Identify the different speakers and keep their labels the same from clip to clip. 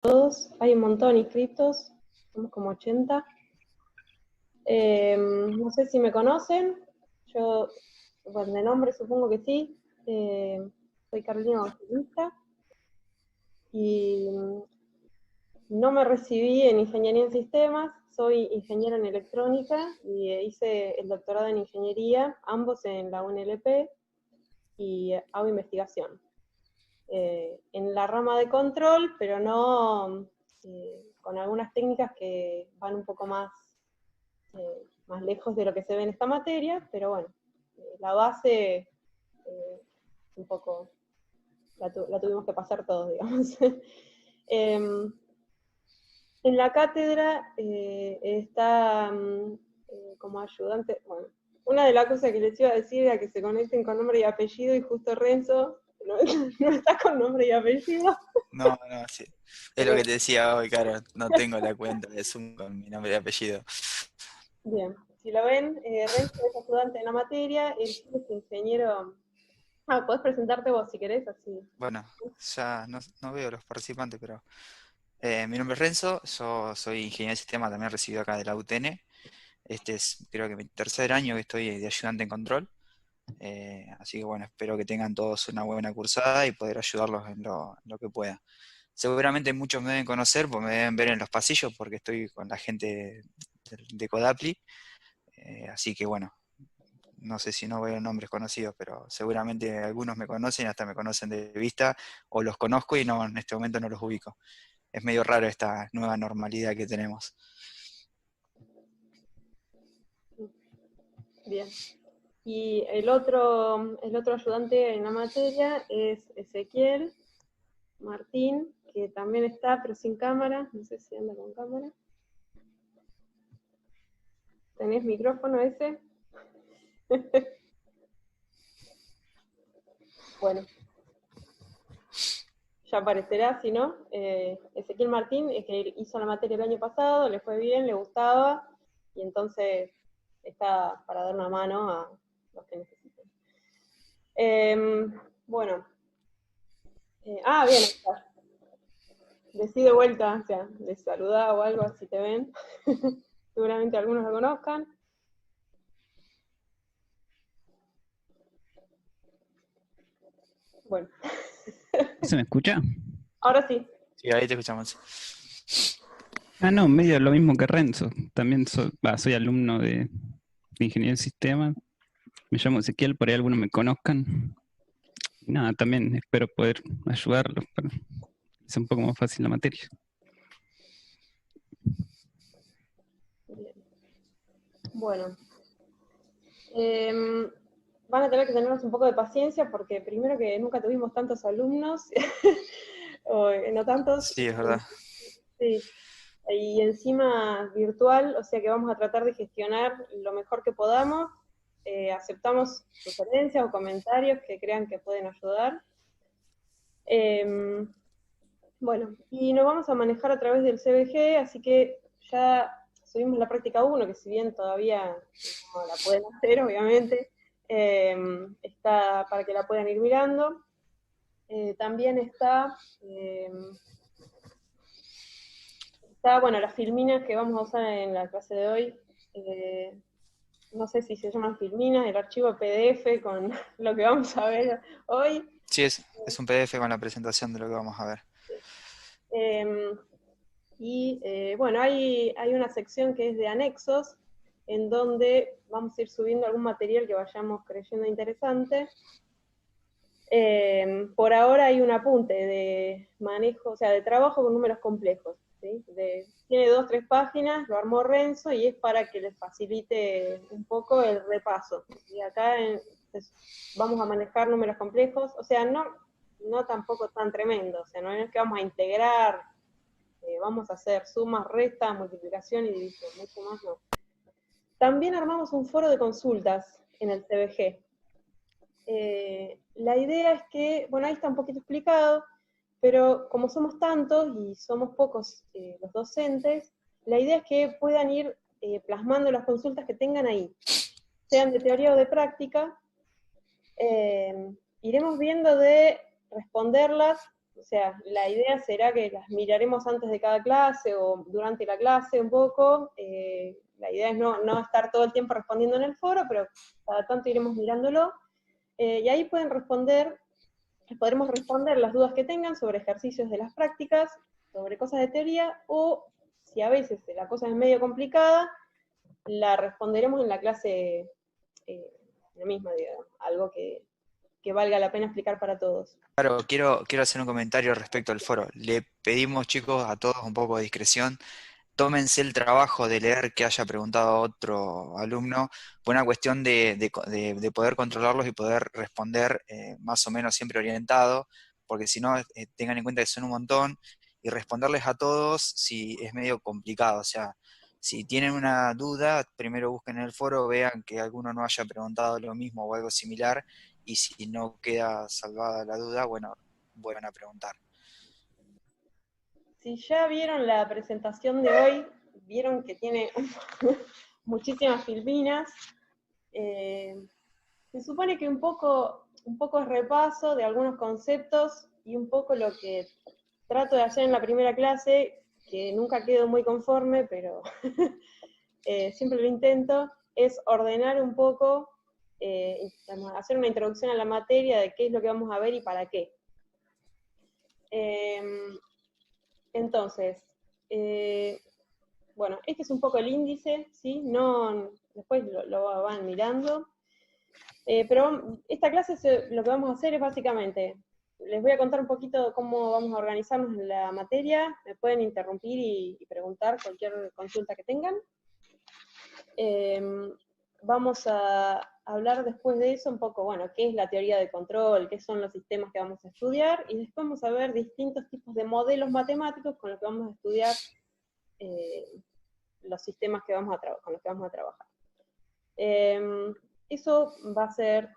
Speaker 1: todos. Hay un montón inscritos, somos como 80. No sé si me conocen, yo, bueno, de nombre supongo que sí. Soy Carolina Evangelista y no me recibí en Ingeniería en Sistemas, soy ingeniera en Electrónica y hice el doctorado en Ingeniería, ambos en la UNLP, y hago investigación. En la rama de control, pero no con algunas técnicas que van un poco más lejos de lo que se ve en esta materia, pero bueno, la base un poco la tuvimos que pasar todos, digamos. En la cátedra está como ayudante, bueno, una de las cosas que les iba a decir era que se conecten con nombre y apellido, y justo Renzo no, no está con nombre y apellido.
Speaker 2: No, no, sí. Es lo que te decía hoy, claro. No tengo la cuenta de Zoom con mi nombre y apellido.
Speaker 1: Bien, si lo ven, Renzo es ayudante en la materia, él sí es ingeniero. Ah, podés presentarte vos si querés, así.
Speaker 2: Bueno, ya no veo los participantes, pero mi nombre es Renzo, yo soy ingeniero de sistema, también recibido acá de la UTN. Este es creo que mi tercer año que estoy de ayudante en control. Así que bueno, espero que tengan todos una buena cursada y poder ayudarlos en lo que pueda. Seguramente muchos me deben conocer, pues me deben ver en los pasillos porque estoy con la gente de Codapli. Así que bueno, no sé si no veo nombres conocidos, pero seguramente algunos me conocen, hasta me conocen de vista, o los conozco y no, en este momento no los ubico. Es medio raro esta nueva normalidad que tenemos.
Speaker 1: Bien. Y el otro ayudante en la materia es Ezequiel Martín, que también está, pero sin cámara. No sé si anda con cámara. ¿Tenés micrófono ese? Bueno, ya aparecerá, si no. Ezequiel Martín es que hizo la materia el año pasado, le fue bien, le gustaba, y entonces está para dar una mano a los que necesiten. Bueno. Bien, está. Decí de vuelta, o sea, les saludá o algo, si te ven. Seguramente algunos lo conozcan. Bueno,
Speaker 3: ¿Se me escucha?
Speaker 1: ahora sí.
Speaker 2: Sí, ahí te escuchamos.
Speaker 3: Ah, no, medio lo mismo que Renzo. También soy alumno de Ingeniería en Sistemas. Me llamo Ezequiel, por ahí algunos me conozcan. Y nada, también espero poder ayudarlos para que sea un poco más fácil la materia.
Speaker 1: Bien. Bueno. Van a tener que tenernos un poco de paciencia porque primero que nunca tuvimos tantos alumnos, o no tantos,
Speaker 2: Sí, es verdad.
Speaker 1: sí, y encima virtual, o sea que vamos a tratar de gestionar lo mejor que podamos. Aceptamos sugerencias o comentarios que crean que pueden ayudar. Bueno, y nos vamos a manejar a través del CBG, así que ya subimos la práctica 1, que si bien todavía no la pueden hacer, obviamente, está para que la puedan ir mirando. También bueno, las filminas que vamos a usar en la clase de hoy. No sé si se llaman filminas, el archivo PDF con lo que vamos a ver hoy.
Speaker 2: Sí, es un PDF con la presentación de lo que vamos a ver.
Speaker 1: Bueno, hay una sección que es de anexos, en donde vamos a ir subiendo algún material que vayamos creyendo interesante. Por ahora hay un apunte de manejo, o sea, de trabajo con números complejos. ¿Sí? Tiene 2 o 3 páginas, lo armó Renzo y es para que les facilite un poco el repaso. Y acá vamos a manejar números complejos, o sea, no tampoco tan tremendo, o sea, no es que vamos a integrar, vamos a hacer sumas, restas, multiplicación y división, mucho más no. También armamos un foro de consultas en el CBG. La idea es que, bueno, ahí está un poquito explicado, pero como somos tantos y somos pocos los docentes, la idea es que puedan ir plasmando las consultas que tengan ahí, sean de teoría o de práctica. Iremos viendo de responderlas O sea, la idea será que las miraremos antes de cada clase o durante la clase un poco. La idea es no estar todo el tiempo respondiendo en el foro, pero cada tanto iremos mirándolo. Y ahí podremos responder las dudas que tengan sobre ejercicios de las prácticas, sobre cosas de teoría, o si a veces la cosa es medio complicada, la responderemos en la clase la misma, digamos, algo que valga la pena explicar para todos.
Speaker 2: Claro, quiero hacer un comentario respecto al foro. Le pedimos, chicos, a todos un poco de discreción. Tómense el trabajo de leer que haya preguntado otro alumno, por una cuestión de poder controlarlos y poder responder más o menos siempre orientado, porque si no, tengan en cuenta que son un montón, y responderles a todos si es medio complicado. O sea, si tienen una duda, primero busquen en el foro, vean que alguno no haya preguntado lo mismo o algo similar, y si no queda salvada la duda, bueno, vuelvan a preguntar.
Speaker 1: Si ya vieron la presentación de hoy, vieron que tiene muchísimas filminas. Se supone que un poco es repaso de algunos conceptos y un poco lo que trato de hacer en la primera clase, que nunca quedo muy conforme, pero siempre lo intento, es ordenar un poco, hacer una introducción a la materia de qué es lo que vamos a ver y para qué. Entonces, bueno, este es un poco el índice, ¿sí? Después lo van mirando. Pero esta clase lo que vamos a hacer es básicamente, les voy a contar un poquito cómo vamos a organizarnos en la materia, me pueden interrumpir y preguntar cualquier consulta que tengan. Vamos a hablar después de eso un poco, bueno, qué es la teoría de control, qué son los sistemas que vamos a estudiar, y después vamos a ver distintos tipos de modelos matemáticos con los que vamos a estudiar los sistemas con los que vamos a trabajar. Eso va a ser,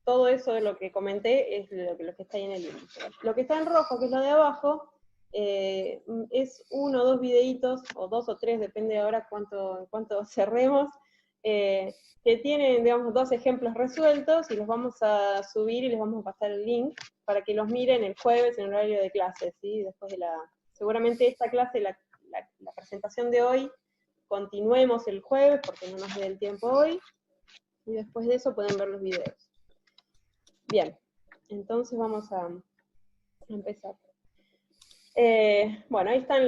Speaker 1: todo eso de lo que comenté es lo que está ahí en el índice. Lo que está en rojo, que es lo de abajo, es 1 o 2 videitos, o 2 o 3, depende ahora cuánto cerremos, que tienen, digamos, 2 ejemplos resueltos, y los vamos a subir y les vamos a pasar el link para que los miren el jueves en horario de clase, ¿sí? Después de seguramente esta clase, la presentación de hoy, continuemos el jueves, porque no nos dé el tiempo hoy, y después de eso pueden ver los videos. Bien, entonces vamos a empezar. Bueno, ahí están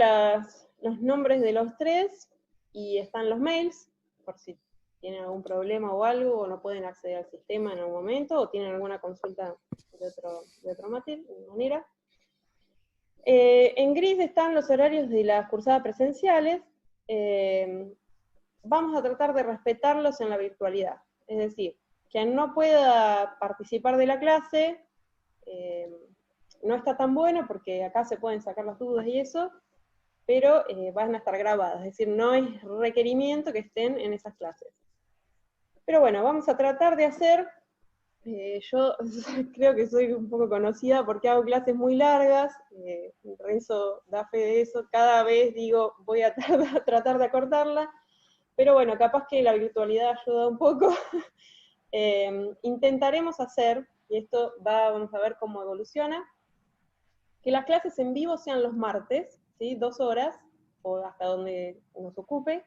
Speaker 1: los nombres de los 3, y están los mails, por si tienen algún problema o algo, o no pueden acceder al sistema en algún momento, o tienen alguna consulta de otra manera. En gris están los horarios de las cursadas presenciales. Vamos a tratar de respetarlos en la virtualidad. Es decir, quien no pueda participar de la clase, no está tan bueno, porque acá se pueden sacar las dudas y eso, pero van a estar grabadas, es decir, no es requerimiento que estén en esas clases. Pero bueno, vamos a tratar de hacer, yo creo que soy un poco conocida porque hago clases muy largas, Renzo da fe de eso, cada vez digo, voy a tratar de acortarla, pero bueno, capaz que la virtualidad ayuda un poco. Intentaremos hacer, y esto vamos a ver cómo evoluciona, que las clases en vivo sean los martes, ¿sí? 2 horas, o hasta donde nos ocupe,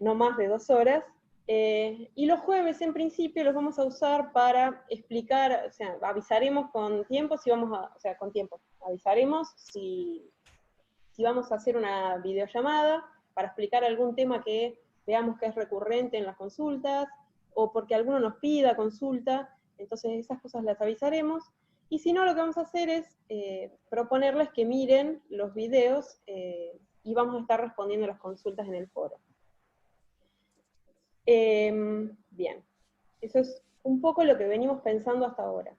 Speaker 1: no más de 2 horas, y los jueves en principio los vamos a usar para explicar, o sea, avisaremos con tiempo avisaremos si vamos a hacer una videollamada para explicar algún tema que veamos que es recurrente en las consultas, o porque alguno nos pida consulta, entonces esas cosas las avisaremos. Y si no, lo que vamos a hacer es proponerles que miren los videos y vamos a estar respondiendo las consultas en el foro. Bien, eso es un poco lo que venimos pensando hasta ahora.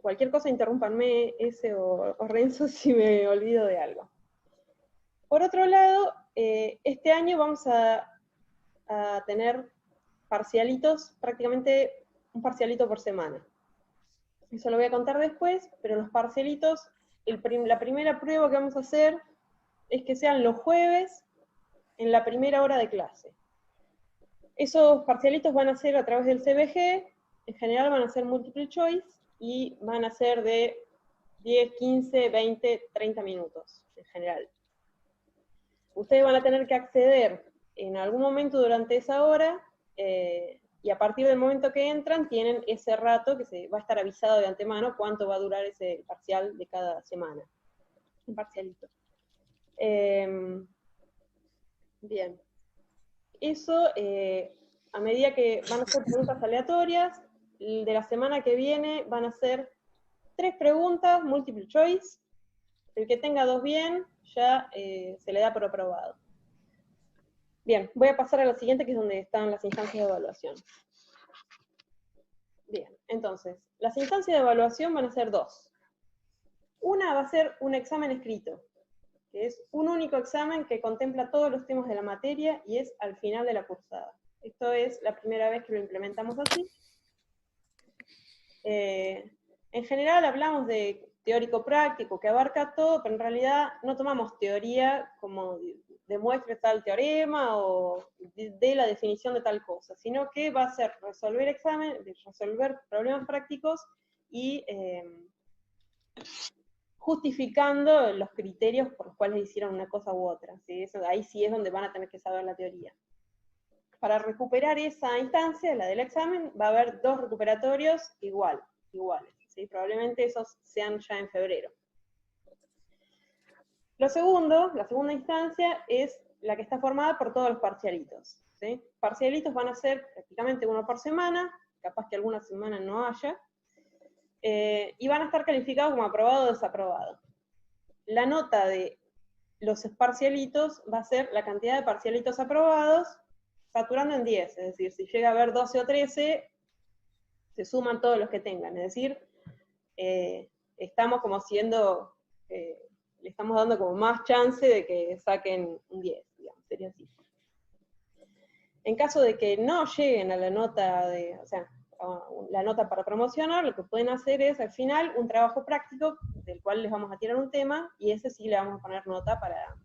Speaker 1: Cualquier cosa interrúmpanme, ese o Renzo, si me olvido de algo. Por otro lado, este año vamos a tener parcialitos, prácticamente un parcialito por semana. Eso lo voy a contar después, pero los parcialitos, la primera prueba que vamos a hacer es que sean los jueves en la primera hora de clase. Esos parcialitos van a ser a través del CBG, en general van a ser multiple choice, y van a ser de 10, 15, 20, 30 minutos en general. Ustedes van a tener que acceder en algún momento durante esa hora, y a partir del momento que entran, tienen ese rato que se va a estar avisado de antemano cuánto va a durar ese parcial de cada semana. Un parcialito. Bien. Eso, a medida que van a hacer preguntas aleatorias, de la semana que viene van a ser 3 preguntas, multiple choice. El que tenga 2 bien, ya se le da por aprobado. Bien, voy a pasar a la siguiente, que es donde están las instancias de evaluación. Bien, entonces, las instancias de evaluación van a ser 2. Una va a ser un examen escrito, que es un único examen que contempla todos los temas de la materia y es al final de la cursada. Esto es la primera vez que lo implementamos así. En general hablamos de teórico-práctico, que abarca todo, pero en realidad no tomamos teoría como demuestre tal teorema o de la definición de tal cosa, sino que va a ser resolver resolver problemas prácticos y justificando los criterios por los cuales hicieron una cosa u otra. ¿Sí? Ahí sí es donde van a tener que saber la teoría. Para recuperar esa instancia, la del examen, va a haber 2 recuperatorios iguales. ¿Sí? Probablemente esos sean ya en febrero. La segunda instancia, es la que está formada por todos los parcialitos. ¿Sí? Parcialitos van a ser prácticamente uno por semana, capaz que alguna semana no haya, y van a estar calificados como aprobado o desaprobado. La nota de los parcialitos va a ser la cantidad de parcialitos aprobados, saturando en 10, es decir, si llega a haber 12 o 13, se suman todos los que tengan, es decir, estamos como siendo, le estamos dando como más chance de que saquen un 10, digamos, sería así. En caso de que no lleguen a la nota la nota para promocionar, lo que pueden hacer es al final un trabajo práctico del cual les vamos a tirar un tema y ese sí le vamos a poner nota para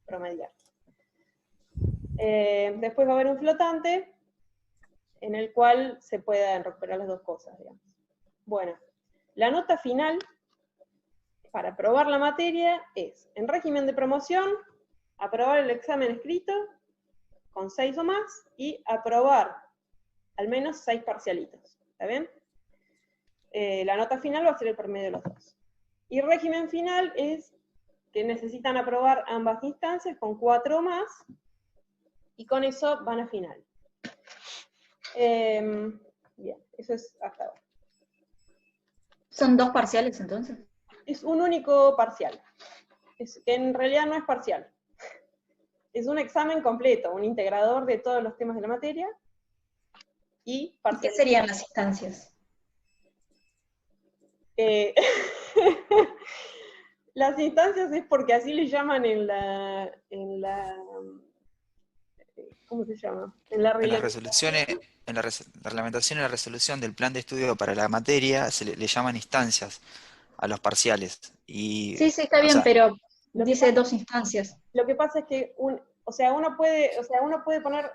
Speaker 1: promediar. Después va a haber un flotante en el cual se puedan recuperar las 2 cosas, digamos. Bueno, la nota final para aprobar la materia es, en régimen de promoción, aprobar el examen escrito con 6 o más y aprobar al menos 6 parcialitos, ¿está bien? La nota final va a ser el promedio de los 2. Y régimen final es que necesitan aprobar ambas instancias con 4 o más, y con eso van a final. Bien, eso es hasta ahora.
Speaker 4: ¿Son 2 parciales entonces?
Speaker 1: Es un único parcial, que en realidad no es parcial. Es un examen completo, un integrador de todos los temas de la materia, y parcial.
Speaker 4: ¿Qué serían las instancias?
Speaker 1: Las instancias es porque así le llaman en la ¿cómo se llama? En la
Speaker 2: En las resoluciones, en la reglamentación y la resolución del plan de estudio para la materia se le llaman instancias a los parciales. Y,
Speaker 4: Sí, está
Speaker 2: o
Speaker 4: bien,
Speaker 2: sea,
Speaker 4: pero dice 2 instancias.
Speaker 1: Lo que pasa es que uno puede poner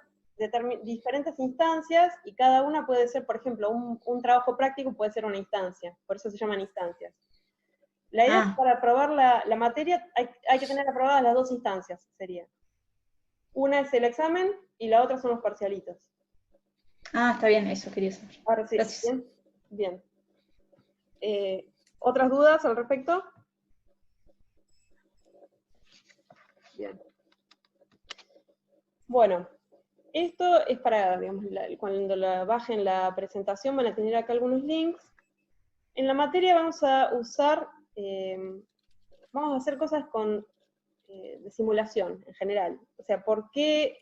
Speaker 1: diferentes instancias y cada una puede ser, por ejemplo, un trabajo práctico puede ser una instancia, por eso se llaman instancias. La idea es que para aprobar la materia hay que tener aprobadas las 2 instancias, sería. Una es el examen y la otra son los parcialitos.
Speaker 4: Está bien, eso quería saber.
Speaker 1: Ahora sí,
Speaker 4: Gracias.
Speaker 1: bien. ¿Otras dudas al respecto? Bien. Bueno, esto es para, digamos, cuando bajen la presentación van a tener acá algunos links. En la materia vamos a usar, vamos a hacer cosas de simulación en general. O sea, ¿por qué?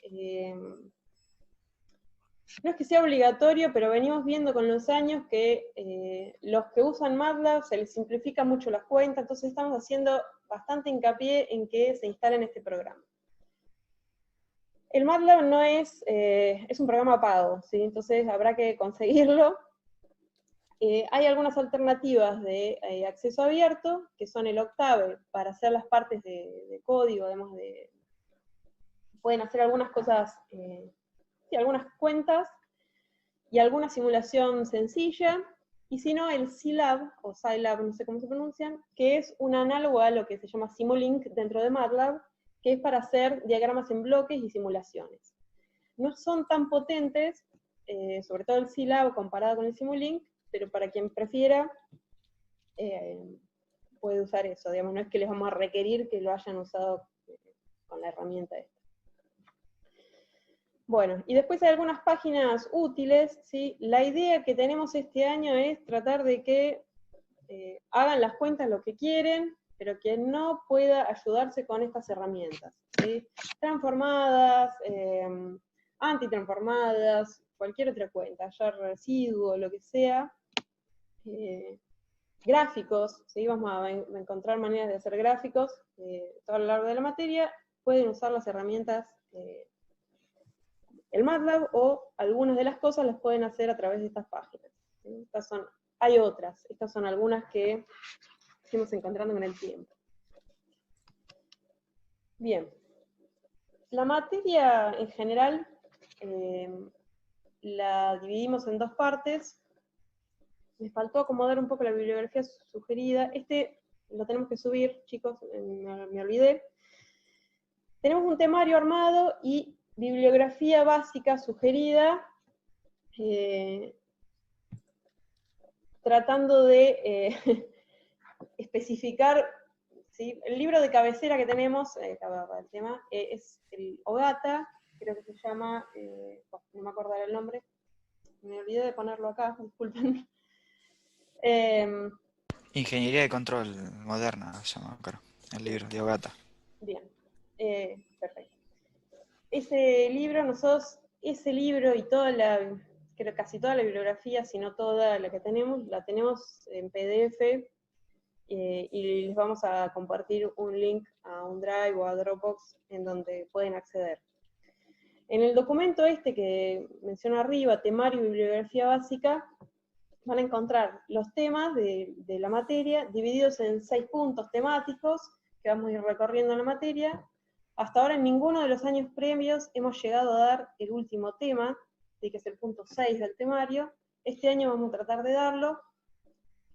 Speaker 1: No es que sea obligatorio, pero venimos viendo con los años que los que usan MATLAB se les simplifica mucho las cuentas, entonces estamos haciendo bastante hincapié en que se instalen este programa. El MATLAB no es un programa pago, ¿sí? Entonces habrá que conseguirlo. Hay algunas alternativas de acceso abierto, que son el Octave, para hacer las partes de código, además pueden hacer algunas cosas, algunas cuentas, y alguna simulación sencilla. y si no, el Scilab, o Scilab, no sé cómo se pronuncian, que es un análogo a lo que se llama Simulink dentro de MATLAB, que es para hacer diagramas en bloques y simulaciones. No son tan potentes, sobre todo el Scilab comparado con el Simulink, pero para quien prefiera, puede usar eso, digamos, no es que les vamos a requerir que lo hayan usado con la herramienta esta. Bueno, y después hay algunas páginas útiles, ¿sí? La idea que tenemos este año es tratar de que hagan las cuentas lo que quieren, pero que no pueda ayudarse con estas herramientas, ¿sí? Transformadas, antitransformadas, cualquier otra cuenta, ya residuo, lo que sea, gráficos, ¿sí? Vamos a encontrar maneras de hacer gráficos todo a lo largo de la materia, pueden usar las herramientas el MATLAB, o algunas de las cosas las pueden hacer a través de estas páginas, ¿sí? Hay otras, estas son algunas que fuimos encontrando con el tiempo. Bien, la materia en general la dividimos en dos partes. Me faltó acomodar un poco la bibliografía sugerida. Este lo tenemos que subir, chicos, me olvidé. Tenemos un temario armado y bibliografía básica sugerida, tratando de especificar, ¿sí? El libro de cabecera que tenemos, el tema, es el Ogata, creo que se llama, no me acordaré el nombre, me olvidé de ponerlo acá, disculpen.
Speaker 2: Ingeniería de control moderna, se llama, claro, el libro de Ogata.
Speaker 1: Bien, perfecto. Ese libro y creo casi toda la bibliografía, si no toda la que tenemos, la tenemos en PDF, y les vamos a compartir un link a un Drive o a Dropbox en donde pueden acceder. En el documento este que menciono arriba, temario y bibliografía básica, van a encontrar los temas de la materia divididos en 6 puntos temáticos que vamos a ir recorriendo en la materia. Hasta ahora en ninguno de los años previos hemos llegado a dar el último tema, que es el punto 6 del temario. Este año vamos a tratar de darlo,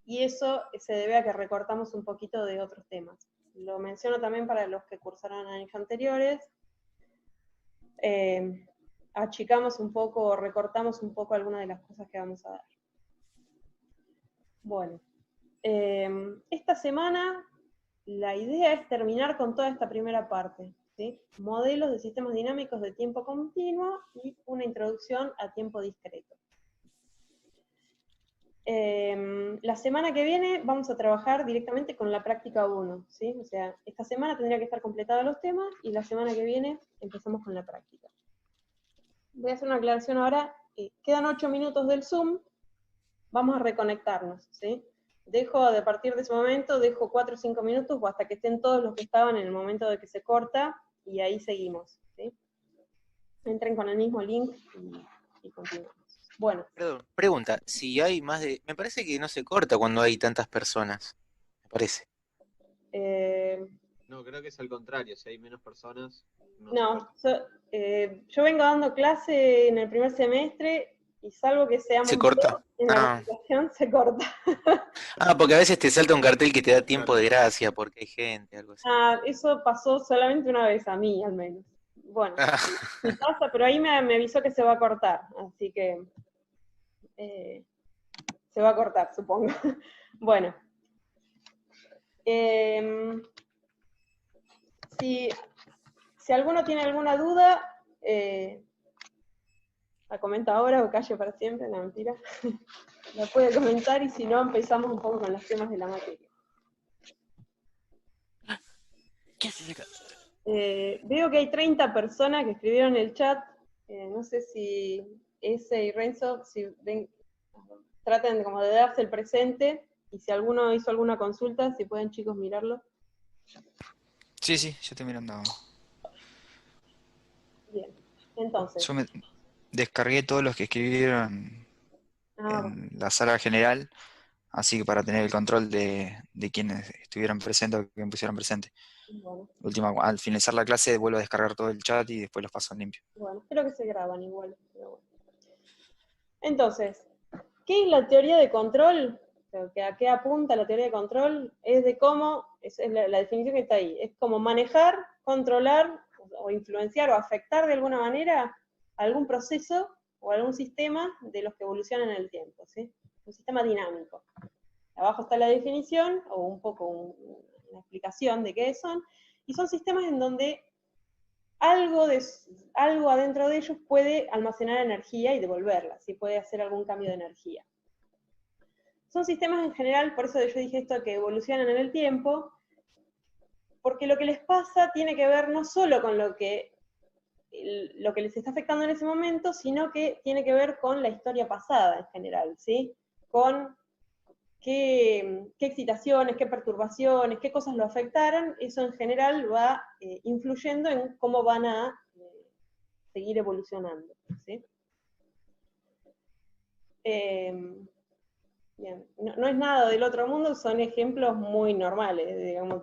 Speaker 1: y eso se debe a que recortamos un poquito de otros temas. Lo menciono también para los que cursaron años anteriores. Achicamos un poco, o recortamos un poco algunas de las cosas que vamos a dar. Bueno, esta semana la idea es terminar con toda esta primera parte, ¿sí? Modelos de sistemas dinámicos de tiempo continuo y una introducción a tiempo discreto. La semana que viene vamos a trabajar directamente con la práctica 1, ¿sí? O sea, esta semana tendría que estar completados los temas, y la semana que viene empezamos con la práctica. Voy a hacer una aclaración ahora. Quedan 8 minutos del Zoom, vamos a reconectarnos, ¿sí? A partir de ese momento, dejo 4 o 5 minutos, o hasta que estén todos los que estaban en el momento de que se corta, y ahí seguimos, ¿sí? Entren con el mismo link y continuamos. Bueno.
Speaker 5: Perdón, pregunta, si hay más de... Me parece que no se corta cuando hay tantas personas, me parece.
Speaker 6: No, creo que es al contrario, si hay menos personas...
Speaker 1: Yo vengo dando clase en el primer semestre, y salvo que seamos
Speaker 5: ¿Se corta?
Speaker 1: en la presentación, se corta.
Speaker 5: Porque a veces te salta un cartel que te da tiempo de gracia porque hay gente, algo así.
Speaker 1: Eso pasó solamente una vez, a mí al menos. Bueno, sí pasa, pero ahí me avisó que se va a cortar, así que se va a cortar, supongo. Bueno. Si alguno tiene alguna duda, la comenta ahora o calle para siempre, no, mentira. La puede comentar, y si no, empezamos un poco con los temas de la materia.
Speaker 5: ¿Qué haces acá?
Speaker 1: Veo que hay 30 personas que escribieron en el chat. No sé si Ese y Renzo, traten como de darse el presente, y si alguno hizo alguna consulta, si pueden, chicos, mirarlo.
Speaker 2: Sí, yo estoy mirando.
Speaker 1: Bien, entonces.
Speaker 2: Yo me descargué todos los que escribieron en la sala general, así que para tener el control de quienes estuvieron presentes o que me pusieron presente. Bueno. Al finalizar la clase vuelvo a descargar todo el chat y después los paso en limpio.
Speaker 1: Bueno, espero que se graban igual. Pero bueno. Entonces, ¿Qué es la teoría de control? O sea, ¿a qué apunta la teoría de control? Es de cómo, es la definición que está ahí, es como manejar, controlar, o influenciar, o afectar de alguna manera algún proceso o algún sistema de los que evolucionan en el tiempo, ¿sí? Un sistema dinámico. Abajo está la definición, o un poco una explicación de qué son, y son sistemas en donde algo adentro de ellos puede almacenar energía y devolverla, ¿sí? Puede hacer algún cambio de energía. Son sistemas en general, por eso yo dije esto, que evolucionan en el tiempo, porque lo que les pasa tiene que ver no solo con lo que les está afectando en ese momento, sino que tiene que ver con la historia pasada en general, ¿sí? Con qué excitaciones, qué perturbaciones, qué cosas lo afectaron, eso en general va influyendo en cómo van a seguir evolucionando, ¿sí? Bien. No es nada del otro mundo, son ejemplos muy normales, digamos,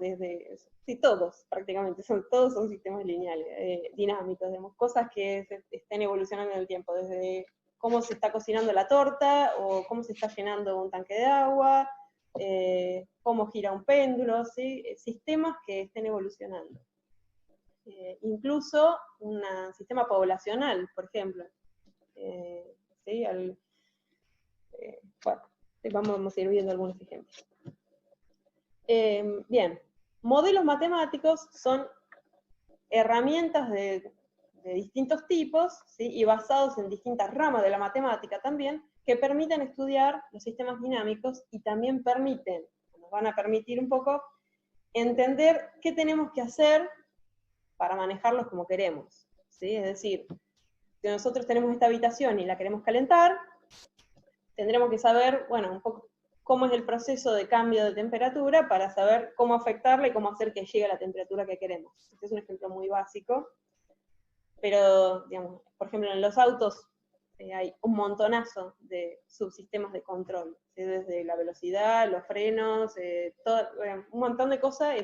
Speaker 1: sí, todos prácticamente, todos son sistemas lineales, dinámicos, digamos, cosas que estén evolucionando en el tiempo, desde cómo se está cocinando la torta, o cómo se está llenando un tanque de agua, cómo gira un péndulo, ¿sí? Sistemas que estén evolucionando. Incluso un sistema poblacional, por ejemplo. ¿Sí? Bueno, vamos a ir viendo algunos ejemplos. Bien, modelos matemáticos son herramientas de distintos tipos, ¿sí? Y basados en distintas ramas de la matemática también, que permiten estudiar los sistemas dinámicos y también nos van a permitir un poco entender qué tenemos que hacer para manejarlos como queremos, ¿sí? Es decir, si nosotros tenemos esta habitación y la queremos calentar, tendremos que saber, bueno, un poco cómo es el proceso de cambio de temperatura para saber cómo afectarla y cómo hacer que llegue a la temperatura que queremos. Este es un ejemplo muy básico, pero, digamos, por ejemplo, en los autos hay un montonazo de subsistemas de control, ¿sí? Desde la velocidad, los frenos, un montón de cosas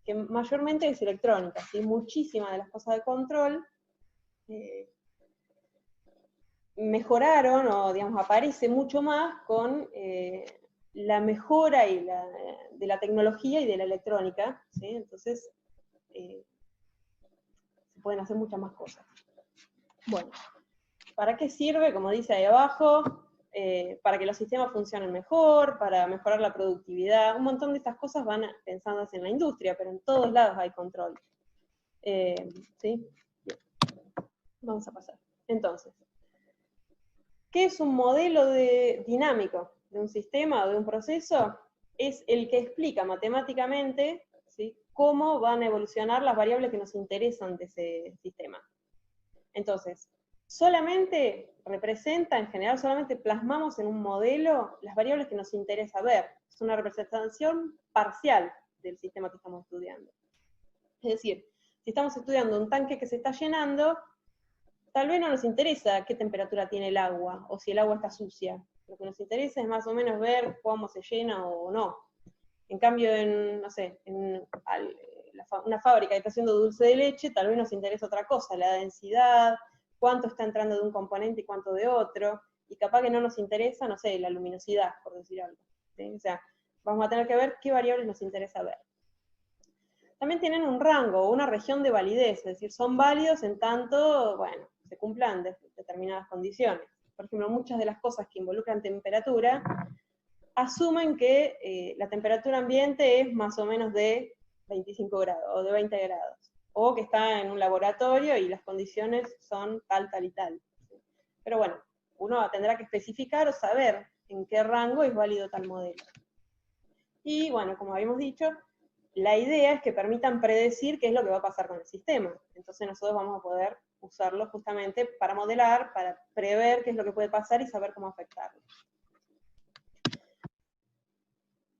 Speaker 1: que mayormente es electrónica, ¿sí? Muchísimas de las cosas de control mejoraron, o digamos, aparece mucho más con la mejora de la tecnología y de la electrónica, ¿sí? Entonces, se pueden hacer muchas más cosas. Bueno, ¿para qué sirve? Como dice ahí abajo, para que los sistemas funcionen mejor, para mejorar la productividad, un montón de estas cosas van pensándose en la industria, pero en todos lados hay control. ¿Sí? Bien. Vamos a pasar. Entonces, ¿qué es un modelo dinámico de un sistema o de un proceso? Es el que explica matemáticamente, ¿sí?, cómo van a evolucionar las variables que nos interesan de ese sistema. Entonces, solamente representa, en general, solamente plasmamos en un modelo las variables que nos interesa ver. Es una representación parcial del sistema que estamos estudiando. Es decir, si estamos estudiando un tanque que se está llenando, tal vez no nos interesa qué temperatura tiene el agua, o si el agua está sucia. Lo que nos interesa es más o menos ver cómo se llena o no. En cambio, no sé, una fábrica que está haciendo dulce de leche, tal vez nos interesa otra cosa, la densidad, cuánto está entrando de un componente y cuánto de otro, y capaz que no nos interesa, no sé, la luminosidad, por decir algo, ¿sí? O sea, vamos a tener que ver qué variables nos interesa ver. También tienen un rango, una región de validez, es decir, son válidos en tanto, bueno, se cumplan determinadas condiciones. Por ejemplo, muchas de las cosas que involucran temperatura asumen que la temperatura ambiente es más o menos de 25 grados, o de 20 grados, o que está en un laboratorio y las condiciones son tal, tal y tal. Pero bueno, uno tendrá que especificar o saber en qué rango es válido tal modelo. Y bueno, como habíamos dicho, la idea es que permitan predecir qué es lo que va a pasar con el sistema. Entonces nosotros vamos a poder usarlo justamente para modelar, para prever qué es lo que puede pasar y saber cómo afectarlo.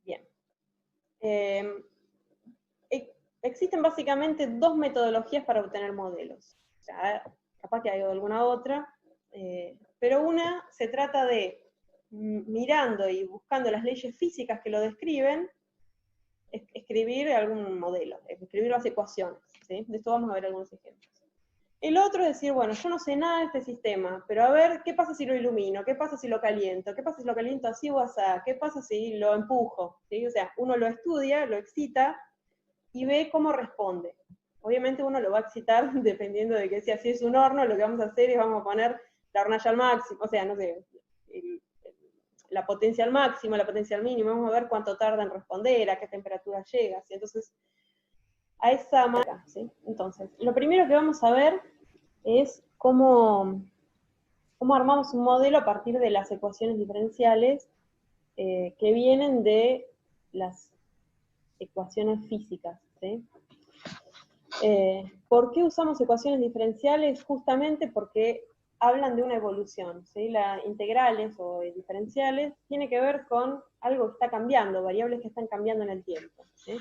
Speaker 1: Bien. Existen básicamente dos metodologías para obtener modelos. O sea, capaz que hay alguna otra, pero una se trata de, mirando y buscando las leyes físicas que lo describen, escribir algún modelo, escribir las ecuaciones, ¿sí? De esto vamos a ver algunos ejemplos. El otro es decir, bueno, yo no sé nada de este sistema, pero a ver, ¿qué pasa si lo ilumino? ¿Qué pasa si lo caliento? ¿Qué pasa si lo caliento así o así? ¿Qué pasa si lo empujo? ¿Sí? O sea, uno lo estudia, lo excita y ve cómo responde. Obviamente uno lo va a excitar dependiendo de que si así es un horno, lo que vamos a hacer es vamos a poner la hornalla al máximo, o sea, no sé, la potencia al máximo, la potencia al mínimo, vamos a ver cuánto tarda en responder, a qué temperatura llega, ¿sí? Entonces, a esa manera, ¿sí? Entonces, lo primero que vamos a ver es cómo armamos un modelo a partir de las ecuaciones diferenciales que vienen de las ecuaciones físicas, ¿sí? ¿Por qué usamos ecuaciones diferenciales? Justamente porque hablan de una evolución, ¿sí? Las integrales o diferenciales tiene que ver con algo que está cambiando, variables que están cambiando en el tiempo, ¿sí?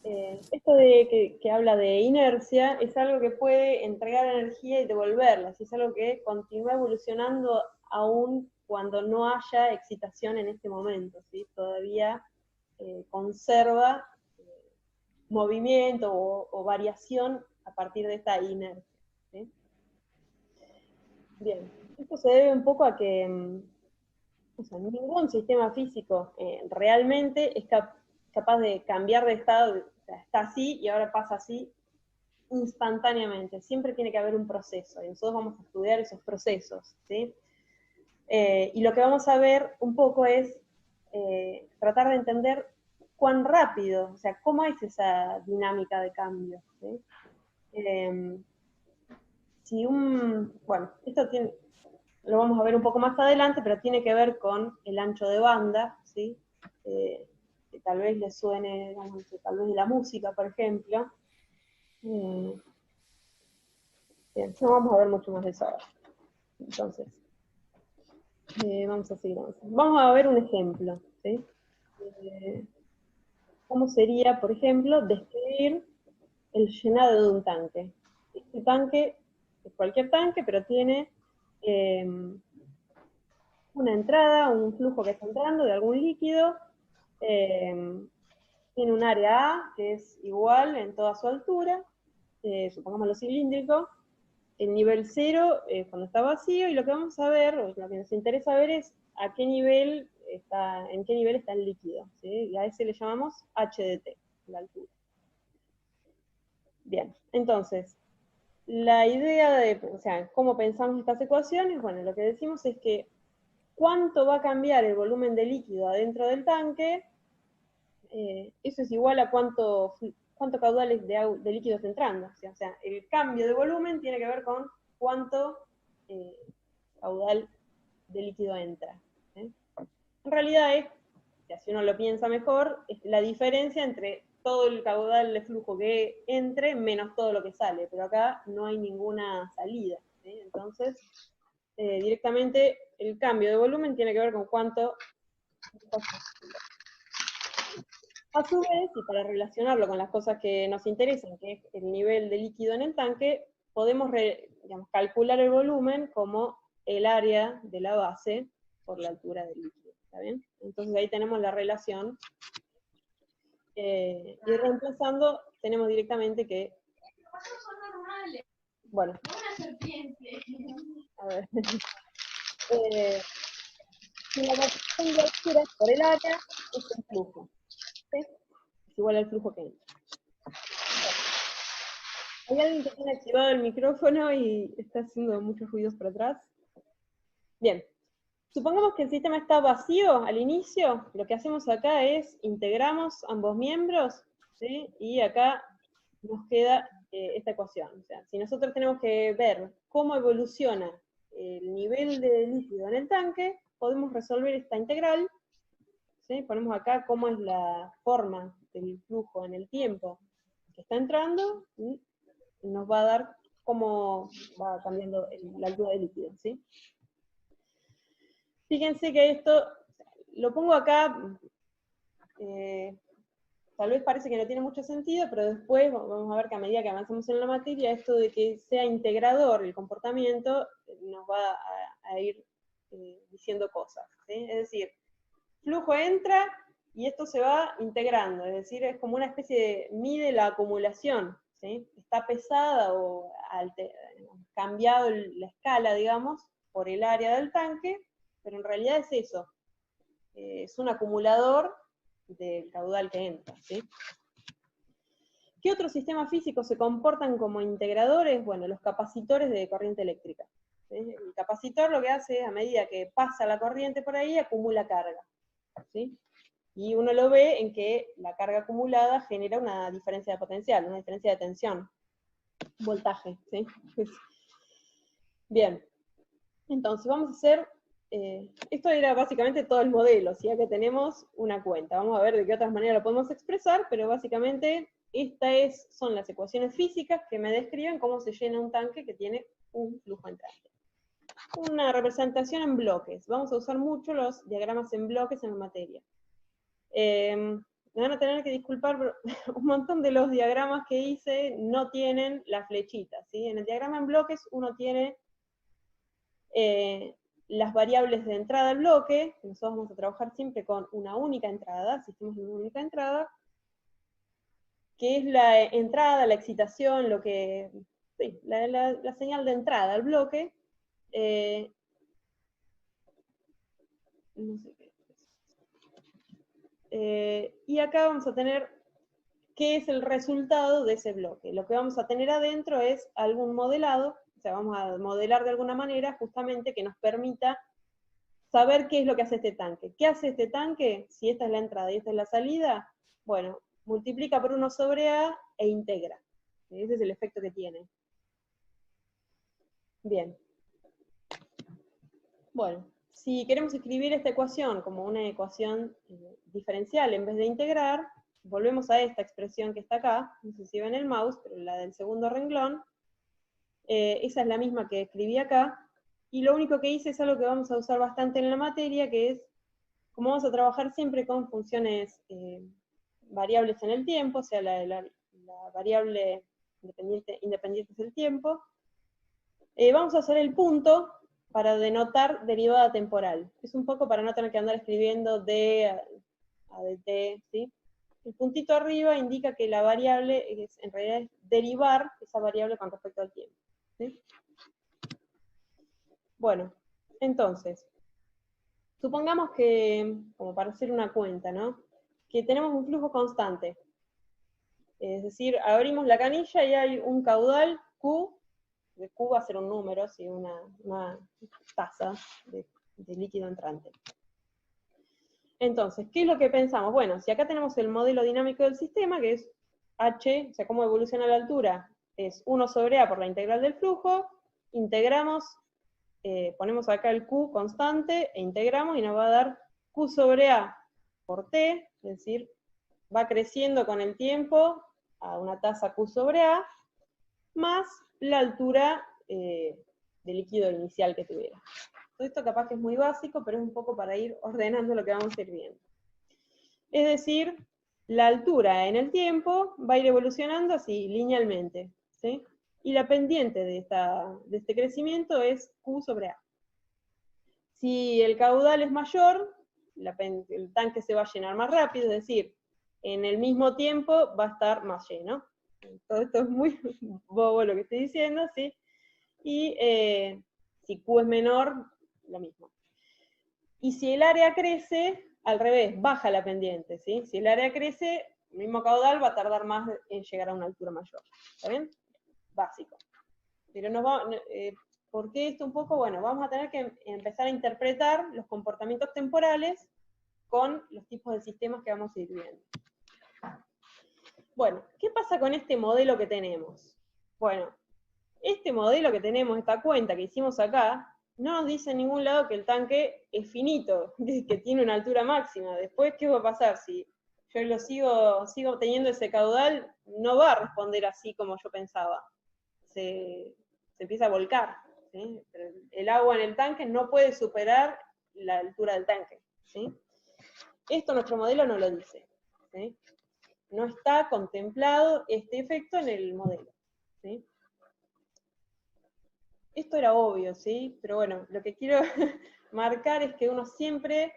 Speaker 1: Esto de que habla de inercia es algo que puede entregar energía y devolverla, es algo que continúa evolucionando aún cuando no haya excitación en este momento, ¿sí? Todavía conserva movimiento o variación a partir de esta inercia, ¿sí? Bien, esto se debe un poco a que o sea, ningún sistema físico realmente es capaz de cambiar de estado, o sea, está así y ahora pasa así instantáneamente. Siempre tiene que haber un proceso, y nosotros vamos a estudiar esos procesos, ¿sí? Y lo que vamos a ver un poco es tratar de entender cuán rápido, o sea, cómo es esa dinámica de cambio, ¿sí? Bueno, esto lo vamos a ver un poco más adelante, pero tiene que ver con el ancho de banda, ¿sí? Que tal vez les suene, digamos, tal vez de la música, por ejemplo. Bien, no vamos a ver mucho más de eso ahora. Entonces, vamos a seguir avanzando. Vamos a ver un ejemplo, ¿sí? ¿Cómo sería, por ejemplo, describir el llenado de un tanque? Este tanque es cualquier tanque, pero tiene una entrada, un flujo que está entrando de algún líquido, tiene un área A que es igual en toda su altura, supongamos lo cilíndrico, el nivel 0 cuando está vacío, y lo que vamos a ver, o lo que nos interesa ver es en qué nivel está el líquido, ¿sí? Y a ese le llamamos HDT, la altura. Bien, entonces, la idea de, o sea, cómo pensamos estas ecuaciones, bueno, lo que decimos es que cuánto va a cambiar el volumen de líquido adentro del tanque, eso es igual a cuánto caudales de líquido está entrando. O sea, el cambio de volumen tiene que ver con cuánto caudal de líquido entra. En realidad es, si uno lo piensa mejor, es la diferencia entre todo el caudal de flujo que entre menos todo lo que sale, pero acá no hay ninguna salida, ¿sí? Entonces, directamente el cambio de volumen tiene que ver con cuánto. A su vez, y para relacionarlo con las cosas que nos interesan, que es el nivel de líquido en el tanque, podemos calcular el volumen como el área de la base por la altura del líquido, ¿está bien? Entonces ahí tenemos la relación, y reemplazando, tenemos directamente que, bueno, a ver, si la variación de altura es por el área, es el flujo, ¿sí? Es igual al flujo que entra. ¿Hay alguien que tiene activado el micrófono y está haciendo muchos ruidos por atrás? Bien. Supongamos que el sistema está vacío al inicio, lo que hacemos acá es integramos ambos miembros, ¿sí? Y acá nos queda esta ecuación. O sea, si nosotros tenemos que ver cómo evoluciona el nivel de líquido en el tanque, podemos resolver esta integral, ¿sí? Ponemos acá cómo es la forma del flujo en el tiempo que está entrando, y nos va a dar cómo va cambiando la altura del líquido, ¿sí? Fíjense que esto, lo pongo acá, tal vez parece que no tiene mucho sentido, pero después vamos a ver que a medida que avanzamos en la materia, esto de que sea integrador el comportamiento nos va a ir diciendo cosas, ¿sí? Es decir, flujo entra y esto se va integrando, es decir, es como una especie de mide la acumulación, ¿sí? Está pesada o cambiado la escala, digamos, por el área del tanque, pero en realidad es eso. Es un acumulador del caudal que entra, ¿sí? ¿Qué otros sistemas físicos se comportan como integradores? Bueno, los capacitores de corriente eléctrica, ¿sí? El capacitor lo que hace es, a medida que pasa la corriente por ahí, acumula carga, ¿sí? Y uno lo ve en que la carga acumulada genera una diferencia de potencial, una diferencia de tensión, voltaje, ¿sí? Bien, entonces vamos a hacer, esto era básicamente todo el modelo, ¿sí? Acá tenemos una cuenta, vamos a ver de qué otras maneras lo podemos expresar, pero básicamente estas son las ecuaciones físicas que me describen cómo se llena un tanque que tiene un flujo entrante. Una representación en bloques, vamos a usar mucho los diagramas en bloques en la materia. Me van a tener que disculpar, pero un montón de los diagramas que hice no tienen las flechitas, ¿sí? En el diagrama en bloques uno tiene las variables de entrada al bloque, que nosotros vamos a trabajar siempre con una única entrada, sistemas de una única entrada, que es la entrada, la excitación, lo que, sí, la señal de entrada al bloque, no sé qué. Y acá vamos a tener qué es el resultado de ese bloque. Lo que vamos a tener adentro es algún modelado, o sea, vamos a modelar de alguna manera justamente que nos permita saber qué es lo que hace este tanque. ¿Qué hace este tanque? Si esta es la entrada y esta es la salida, bueno, multiplica por 1 sobre A e integra. Ese es el efecto que tiene. Bien. Bueno, si queremos escribir esta ecuación como una ecuación diferencial en vez de integrar, volvemos a esta expresión que está acá, no sé si ven el mouse, pero la del segundo renglón, esa es la misma que escribí acá, y lo único que hice es algo que vamos a usar bastante en la materia, que es, como vamos a trabajar siempre con funciones variables en el tiempo, o sea, la variable independiente del tiempo, vamos a hacer el punto para denotar derivada temporal. Es un poco para no tener que andar escribiendo d a dt, ¿sí? El puntito arriba indica que la variable en realidad es derivar esa variable con respecto al tiempo, ¿sí? Bueno, entonces, supongamos que, como para hacer una cuenta, ¿no? Que tenemos un flujo constante. Es decir, abrimos la canilla y hay un caudal Q, de Q va a ser un número, ¿sí? Una tasa de líquido entrante. Entonces, ¿qué es lo que pensamos? Bueno, si acá tenemos el modelo dinámico del sistema, que es H, o sea, cómo evoluciona la altura, es 1 sobre A por la integral del flujo, integramos, ponemos acá el Q constante, e integramos, y nos va a dar Q sobre A por T, es decir, va creciendo con el tiempo a una tasa Q sobre A, más la altura de líquido inicial que tuviera. Todo esto capaz que es muy básico, pero es un poco para ir ordenando lo que vamos a ir viendo. Es decir, la altura en el tiempo va a ir evolucionando así, linealmente, ¿sí? Y la pendiente de este crecimiento es Q sobre A. Si el caudal es mayor, el tanque se va a llenar más rápido, es decir, en el mismo tiempo va a estar más lleno. Todo esto es muy bobo lo que estoy diciendo, ¿sí? Y si Q es menor, lo mismo. Y si el área crece, al revés, baja la pendiente, ¿sí? Si el área crece, el mismo caudal va a tardar más en llegar a una altura mayor. ¿Está bien? Básico. Pero ¿por qué esto un poco? Bueno, vamos a tener que empezar a interpretar los comportamientos temporales con los tipos de sistemas que vamos a ir viendo. Bueno, ¿qué pasa con este modelo que tenemos? Bueno, este modelo que tenemos, esta cuenta que hicimos acá, no nos dice en ningún lado que el tanque es finito, que tiene una altura máxima. Después, ¿qué va a pasar? Si yo lo sigo teniendo ese caudal, no va a responder así como yo pensaba. Se empieza a volcar, ¿sí? Pero el agua en el tanque no puede superar la altura del tanque, ¿sí? Esto nuestro modelo no lo dice, ¿sí? No está contemplado este efecto en el modelo, ¿sí? Esto era obvio, ¿sí? Pero bueno, lo que quiero marcar es que uno siempre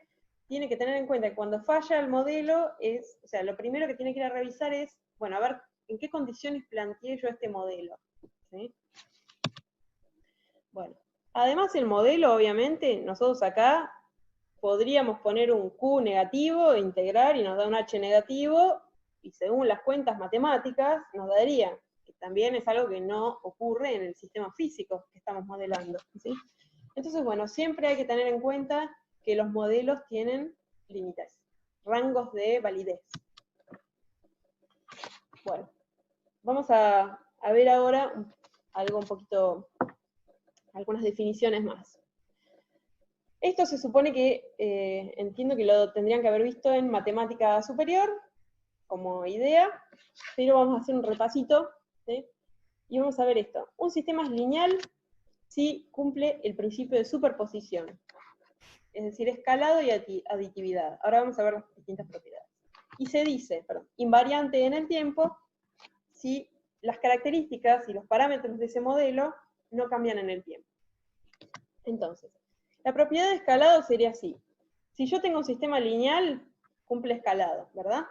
Speaker 1: tiene que tener en cuenta que cuando falla el modelo o sea, lo primero que tiene que ir a revisar es, bueno, a ver en qué condiciones planteé yo este modelo. ¿Sí? Bueno, además el modelo, obviamente, nosotros acá podríamos poner un Q negativo, integrar, y nos da un H negativo, y según las cuentas matemáticas, nos daría, que también es algo que no ocurre en el sistema físico que estamos modelando. ¿Sí? Entonces, bueno, siempre hay que tener en cuenta que los modelos tienen límites, rangos de validez. Bueno, vamos a ver ahora algo un poquito, algunas definiciones más. Esto se supone que, entiendo que lo tendrían que haber visto en matemática superior, como idea, pero vamos a hacer un repasito, ¿sí? Y vamos a ver esto. Un sistema es lineal si cumple el principio de superposición, es decir, escalado y aditividad. Ahora vamos a ver las distintas propiedades. Y se dice, invariante en el tiempo si las características y los parámetros de ese modelo no cambian en el tiempo. Entonces, la propiedad de escalado sería así. Si yo tengo un sistema lineal, cumple escalado, ¿verdad?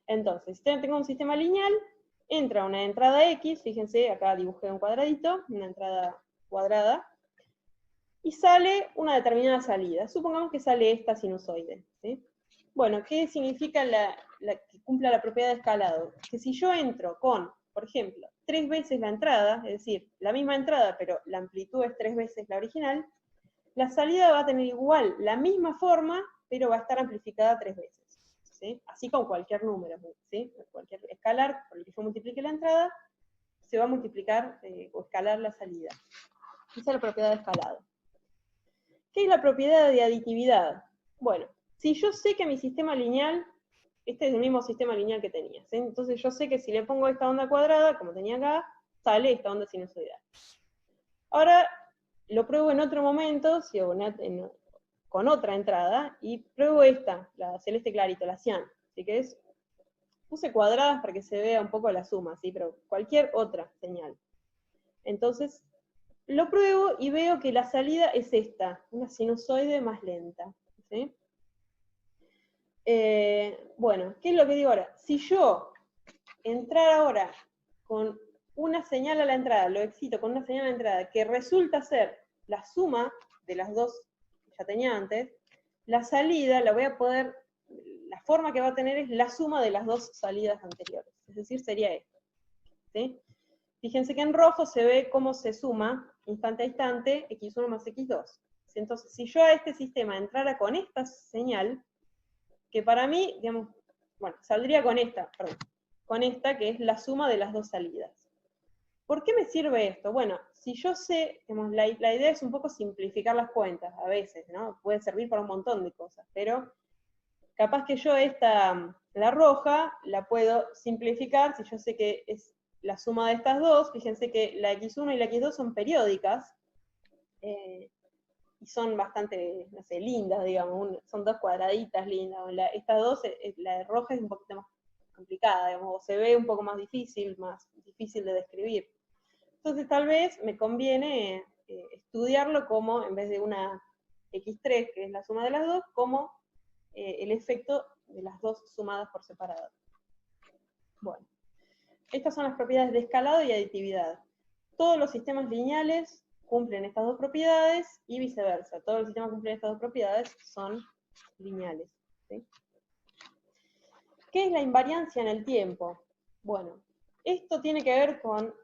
Speaker 1: Entonces, si tengo un sistema lineal, entra una entrada X, fíjense, acá dibujé un cuadradito, una entrada cuadrada, y sale una determinada salida. Supongamos que sale esta sinusoide, ¿sí? Bueno, ¿qué significa que cumpla la propiedad de escalado? Que si yo entro con, por ejemplo, 3 veces la entrada, es decir, la misma entrada, pero la amplitud es 3 veces la original, la salida va a tener igual la misma forma, pero va a estar amplificada 3 veces. ¿Sí? Así con cualquier número, ¿sí? Cualquier escalar por el que yo multiplique la entrada, se va a multiplicar o escalar la salida. Esa es la propiedad de escalado. ¿Qué es la propiedad de aditividad? Bueno, si yo sé que mi sistema lineal, este es el mismo sistema lineal que tenía, ¿sí? Entonces yo sé que si le pongo esta onda cuadrada, como tenía acá, sale esta onda sinusoidal. Ahora lo pruebo en otro momento, si con otra entrada, y pruebo esta, la celeste clarito, la cian. Así que puse cuadradas para que se vea un poco la suma, ¿sí? Pero cualquier otra señal. Entonces, lo pruebo y veo que la salida es esta, una sinusoide más lenta. ¿Sí? Bueno, ¿qué es lo que digo ahora? Si yo entrar ahora con una señal a la entrada, lo excito con una señal a la entrada, que resulta ser la suma de las dos que ya tenía antes, la salida la forma que va a tener es la suma de las dos salidas anteriores. Es decir, sería esta. ¿Sí? Fíjense que en rojo se ve cómo se suma, instante a instante, x1 más x2. Entonces, si yo a este sistema entrara con esta señal, que para mí, digamos, bueno, saldría con esta, que es la suma de las dos salidas. ¿Por qué me sirve esto? Bueno, si yo sé, digamos, la idea es un poco simplificar las cuentas, a veces, ¿no? Puede servir para un montón de cosas, pero capaz que yo la roja, la puedo simplificar si yo sé que es la suma de estas dos. Fíjense que la x1 y la x2 son periódicas, y son bastante, no sé, lindas, digamos, son dos cuadraditas lindas. Estas dos, la de roja es un poquito más complicada, digamos, o se ve un poco más difícil de describir. Entonces tal vez me conviene estudiarlo como, en vez de una x3, que es la suma de las dos, como el efecto de las dos sumadas por separado. Bueno, estas son las propiedades de escalado y aditividad. Todos los sistemas lineales cumplen estas dos propiedades y viceversa. Todos los sistemas que cumplen estas dos propiedades son lineales. ¿Sí? ¿Qué es la invariancia en el tiempo? Bueno, esto tiene que ver con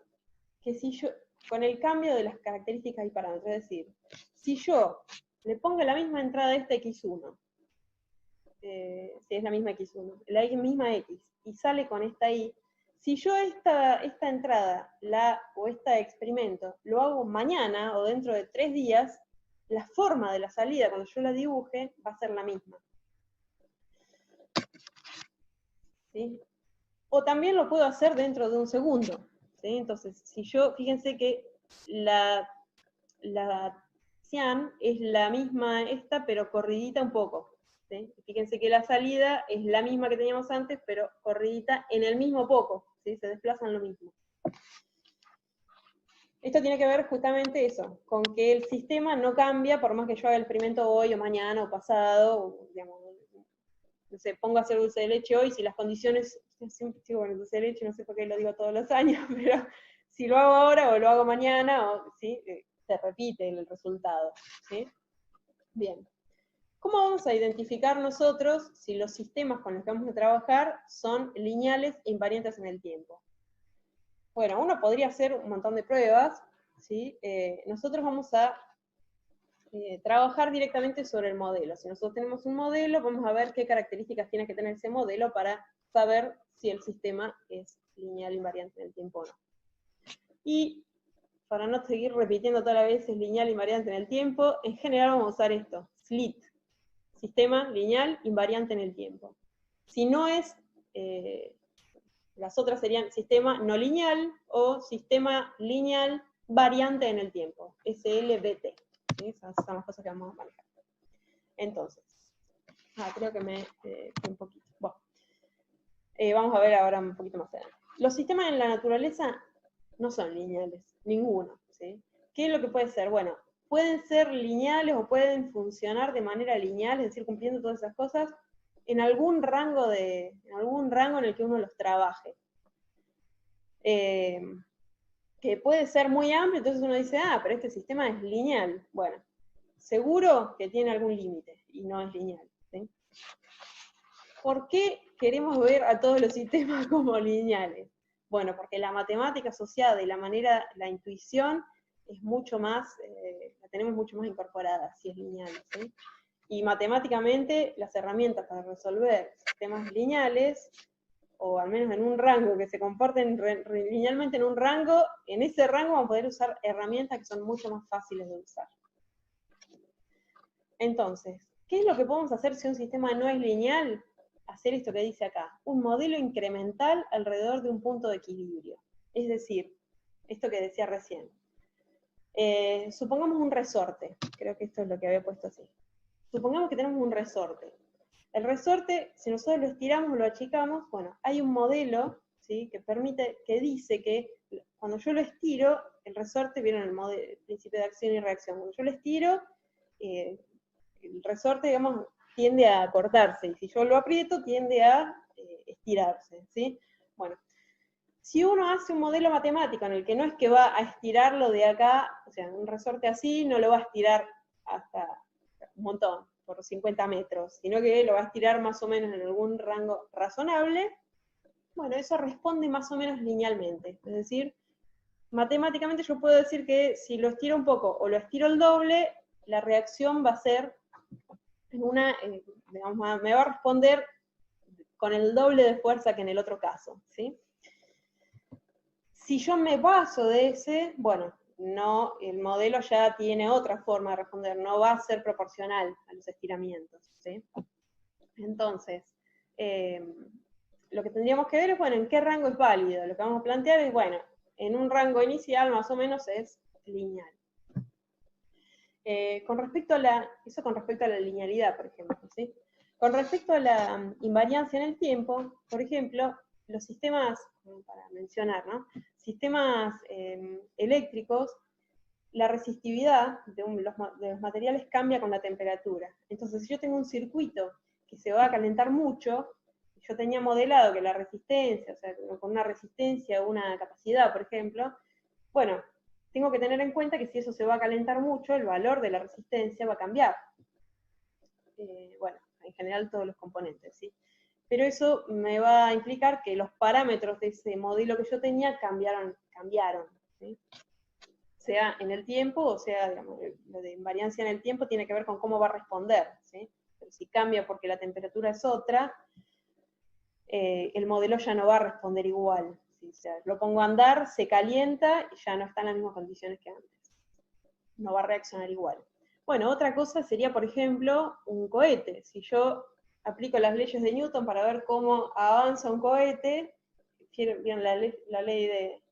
Speaker 1: el cambio de las características y parámetros. Es decir, si yo le pongo la misma entrada a esta x1, si es la misma x1, la misma x, y sale con esta y, si yo esta entrada o este experimento lo hago mañana o dentro de 3 días, la forma de la salida cuando yo la dibuje va a ser la misma. ¿Sí? O también lo puedo hacer dentro de un segundo. ¿Sí? Entonces, fíjense que la cian es la misma esta, pero corridita un poco. ¿Sí? Fíjense que la salida es la misma que teníamos antes, pero corridita en el mismo poco. ¿Sí? Se desplazan lo mismo. Esto tiene que ver justamente eso, con que el sistema no cambia por más que yo haga el experimento hoy o mañana o pasado, o, digamos, no sé, pongo a hacer dulce de leche hoy, si las condiciones Yo siempre sigo con el dulce de leche, no sé por qué lo digo todos los años, pero si lo hago ahora o lo hago mañana, ¿sí? Se repite el resultado, ¿sí? Bien. ¿Cómo vamos a identificar nosotros si los sistemas con los que vamos a trabajar son lineales e invariantes en el tiempo? Bueno, uno podría hacer un montón de pruebas, ¿sí? Nosotros vamos a trabajar directamente sobre el modelo. Si nosotros tenemos un modelo, vamos a ver qué características tiene que tener ese modelo para saber si el sistema es lineal invariante en el tiempo o no. Y para no seguir repitiendo toda la vez es lineal invariante en el tiempo, en general vamos a usar esto, SLIT, sistema lineal invariante en el tiempo. Si no es, las otras serían sistema no lineal o sistema lineal variante en el tiempo, SLVT. ¿Sí? Esas son las cosas que vamos a manejar. Entonces, creo que me fui un poquito. Bueno, vamos a ver ahora un poquito más adelante. Los sistemas en la naturaleza no son lineales, ninguno, ¿sí? ¿Qué es lo que puede ser? Bueno, pueden ser lineales o pueden funcionar de manera lineal, es decir, cumpliendo todas esas cosas, en algún rango en el que uno los trabaje. Que puede ser muy amplio, entonces uno dice, pero este sistema es lineal. Bueno, seguro que tiene algún límite y no es lineal, ¿sí? ¿Por qué queremos ver a todos los sistemas como lineales? Bueno, porque la matemática asociada y la intuición es mucho más, la tenemos mucho más incorporada, si es lineal, ¿sí? Y matemáticamente las herramientas para resolver sistemas lineales, o al menos en un rango que se comporten linealmente en ese rango vamos a poder usar herramientas que son mucho más fáciles de usar. Entonces, ¿qué es lo que podemos hacer si un sistema no es lineal? Hacer esto que dice acá, un modelo incremental alrededor de un punto de equilibrio. Es decir, esto que decía recién. Supongamos un resorte, creo que esto es lo que había puesto así. Supongamos que tenemos un resorte. El resorte, si nosotros lo estiramos o lo achicamos, bueno, hay un modelo, ¿sí? que dice que cuando yo lo estiro, el resorte, vieron el principio de acción y reacción, cuando yo lo estiro, el resorte, digamos, tiende a cortarse, y si yo lo aprieto, tiende a estirarse, ¿sí? Bueno, si uno hace un modelo matemático en el que no es que va a estirarlo de acá, o sea, un resorte así no lo va a estirar hasta un montón, por 50 metros, sino que lo va a estirar más o menos en algún rango razonable, bueno, eso responde más o menos linealmente, es decir, matemáticamente yo puedo decir que si lo estiro un poco o lo estiro el doble, la reacción va a ser digamos, me va a responder con el doble de fuerza que en el otro caso, ¿sí? Si yo me paso de ese, bueno, no, el modelo ya tiene otra forma de responder, no va a ser proporcional a los estiramientos, ¿sí? Entonces, lo que tendríamos que ver es, bueno, en qué rango es válido. Lo que vamos a plantear es, bueno, en un rango inicial más o menos es lineal. Con respecto a la linealidad, por ejemplo, ¿sí? Con respecto a la invariancia en el tiempo, por ejemplo, los sistemas, para mencionar, ¿no? Sistemas eléctricos, la resistividad de los materiales cambia con la temperatura. Entonces, si yo tengo un circuito que se va a calentar mucho, yo tenía modelado que la resistencia, o sea, con una resistencia o una capacidad, por ejemplo, bueno, tengo que tener en cuenta que si eso se va a calentar mucho, el valor de la resistencia va a cambiar. Bueno, en general todos los componentes, ¿sí? Pero eso me va a implicar que los parámetros de ese modelo que yo tenía cambiaron, ¿sí? Sea en el tiempo, o sea, digamos, lo de invariancia en el tiempo tiene que ver con cómo va a responder, ¿sí? Pero si cambia porque la temperatura es otra, el modelo ya no va a responder igual. ¿Sí? O sea, lo pongo a andar, se calienta y ya no está en las mismas condiciones que antes. No va a reaccionar igual. Bueno, otra cosa sería, por ejemplo, un cohete. Si yo aplico las leyes de Newton para ver cómo avanza un cohete, vieron la ley de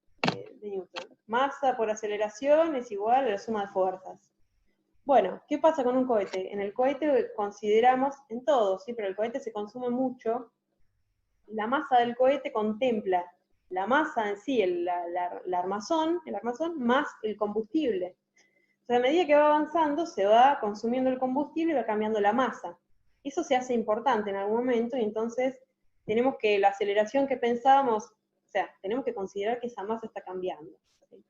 Speaker 1: Newton. Masa por aceleración es igual a la suma de fuerzas. Bueno, ¿qué pasa con un cohete? En el cohete consideramos, en todo, ¿sí? Pero el cohete se consume mucho. La masa del cohete contempla la masa en sí, el armazón más el combustible. O sea, a medida que va avanzando, se va consumiendo el combustible y va cambiando la masa. Eso se hace importante en algún momento, y entonces tenemos que la aceleración que pensábamos, o sea, tenemos que considerar que esa masa está cambiando. ¿Sí?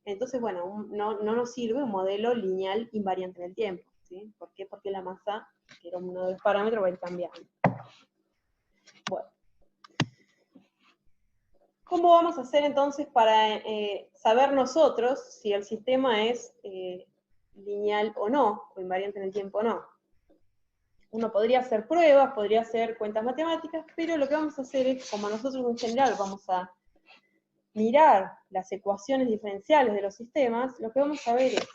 Speaker 1: Entonces, bueno, no nos sirve un modelo lineal invariante en el tiempo. ¿Sí? ¿Por qué? Porque la masa, que era uno de los parámetros, va a ir cambiando. Bueno. ¿Cómo vamos a hacer entonces para saber nosotros si el sistema es lineal o no, o invariante en el tiempo o no? Uno podría hacer pruebas, podría hacer cuentas matemáticas, pero lo que vamos a hacer es, como nosotros en general vamos a mirar las ecuaciones diferenciales de los sistemas, lo que vamos a ver es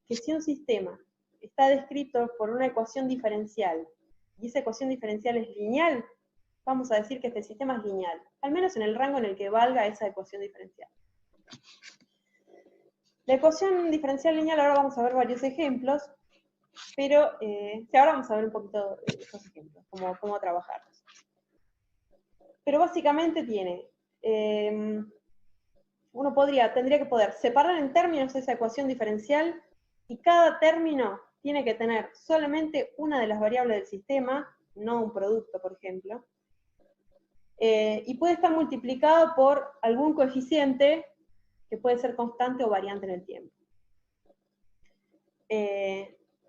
Speaker 1: que si un sistema está descrito por una ecuación diferencial, y esa ecuación diferencial es lineal, vamos a decir que este sistema es lineal, al menos en el rango en el que valga esa ecuación diferencial. La ecuación diferencial lineal, ahora vamos a ver varios ejemplos, pero ahora vamos a ver un poquito esos ejemplos, cómo trabajarlos. Pero básicamente tiene, uno tendría que poder separar en términos esa ecuación diferencial, y cada término tiene que tener solamente una de las variables del sistema, no un producto, por ejemplo, y puede estar multiplicado por algún coeficiente que puede ser constante o variante en el tiempo.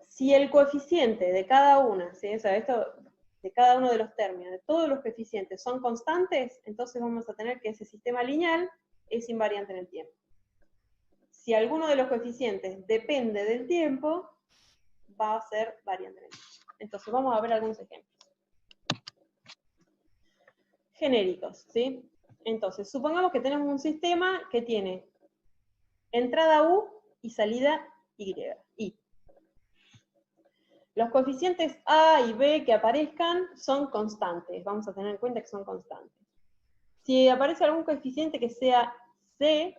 Speaker 1: Si el coeficiente de cada una, ¿sí? O sea, de cada uno de los términos, de todos los coeficientes son constantes, entonces vamos a tener que ese sistema lineal es invariante en el tiempo. Si alguno de los coeficientes depende del tiempo, va a ser variante en el tiempo. Entonces vamos a ver algunos ejemplos. Genéricos, ¿sí? Entonces, supongamos que tenemos un sistema que tiene entrada U y salida Y. Los coeficientes A y B que aparezcan son constantes, vamos a tener en cuenta que son constantes. Si aparece algún coeficiente que sea C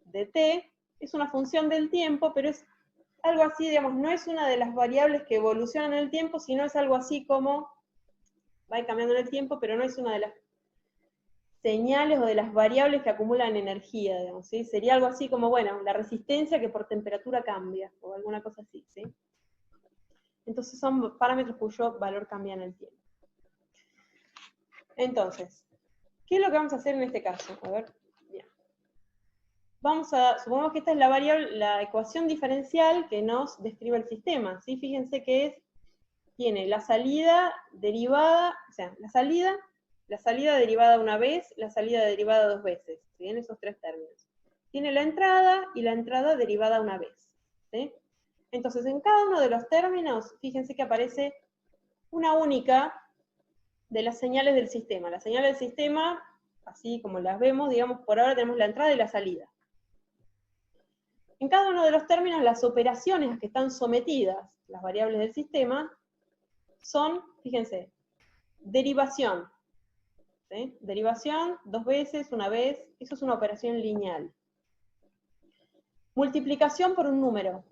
Speaker 1: de T, es una función del tiempo, pero es algo así, digamos, no es una de las variables que evolucionan en el tiempo, sino es algo así como, va a ir cambiando en el tiempo, pero no es una de las señales o de las variables que acumulan energía, digamos, ¿sí? Sería algo así como, bueno, la resistencia que por temperatura cambia, o alguna cosa así, ¿sí? Entonces son parámetros cuyo valor cambia en el tiempo. Entonces, ¿qué es lo que vamos a hacer en este caso? A ver, bien. Supongamos que esta es la variable, la ecuación diferencial que nos describe el sistema, ¿sí? Fíjense que tiene la salida derivada, o sea, la salida derivada una vez, la salida derivada dos veces, ¿sí? En esos tres términos. Tiene la entrada y la entrada derivada una vez, ¿sí? Entonces, en cada uno de los términos, fíjense que aparece una única de las señales del sistema. Las señales del sistema, así como las vemos, digamos, por ahora tenemos la entrada y la salida. En cada uno de los términos, las operaciones a que están sometidas las variables del sistema son, fíjense, derivación. ¿Sí? Derivación, dos veces, una vez, eso es una operación lineal. Multiplicación por un número.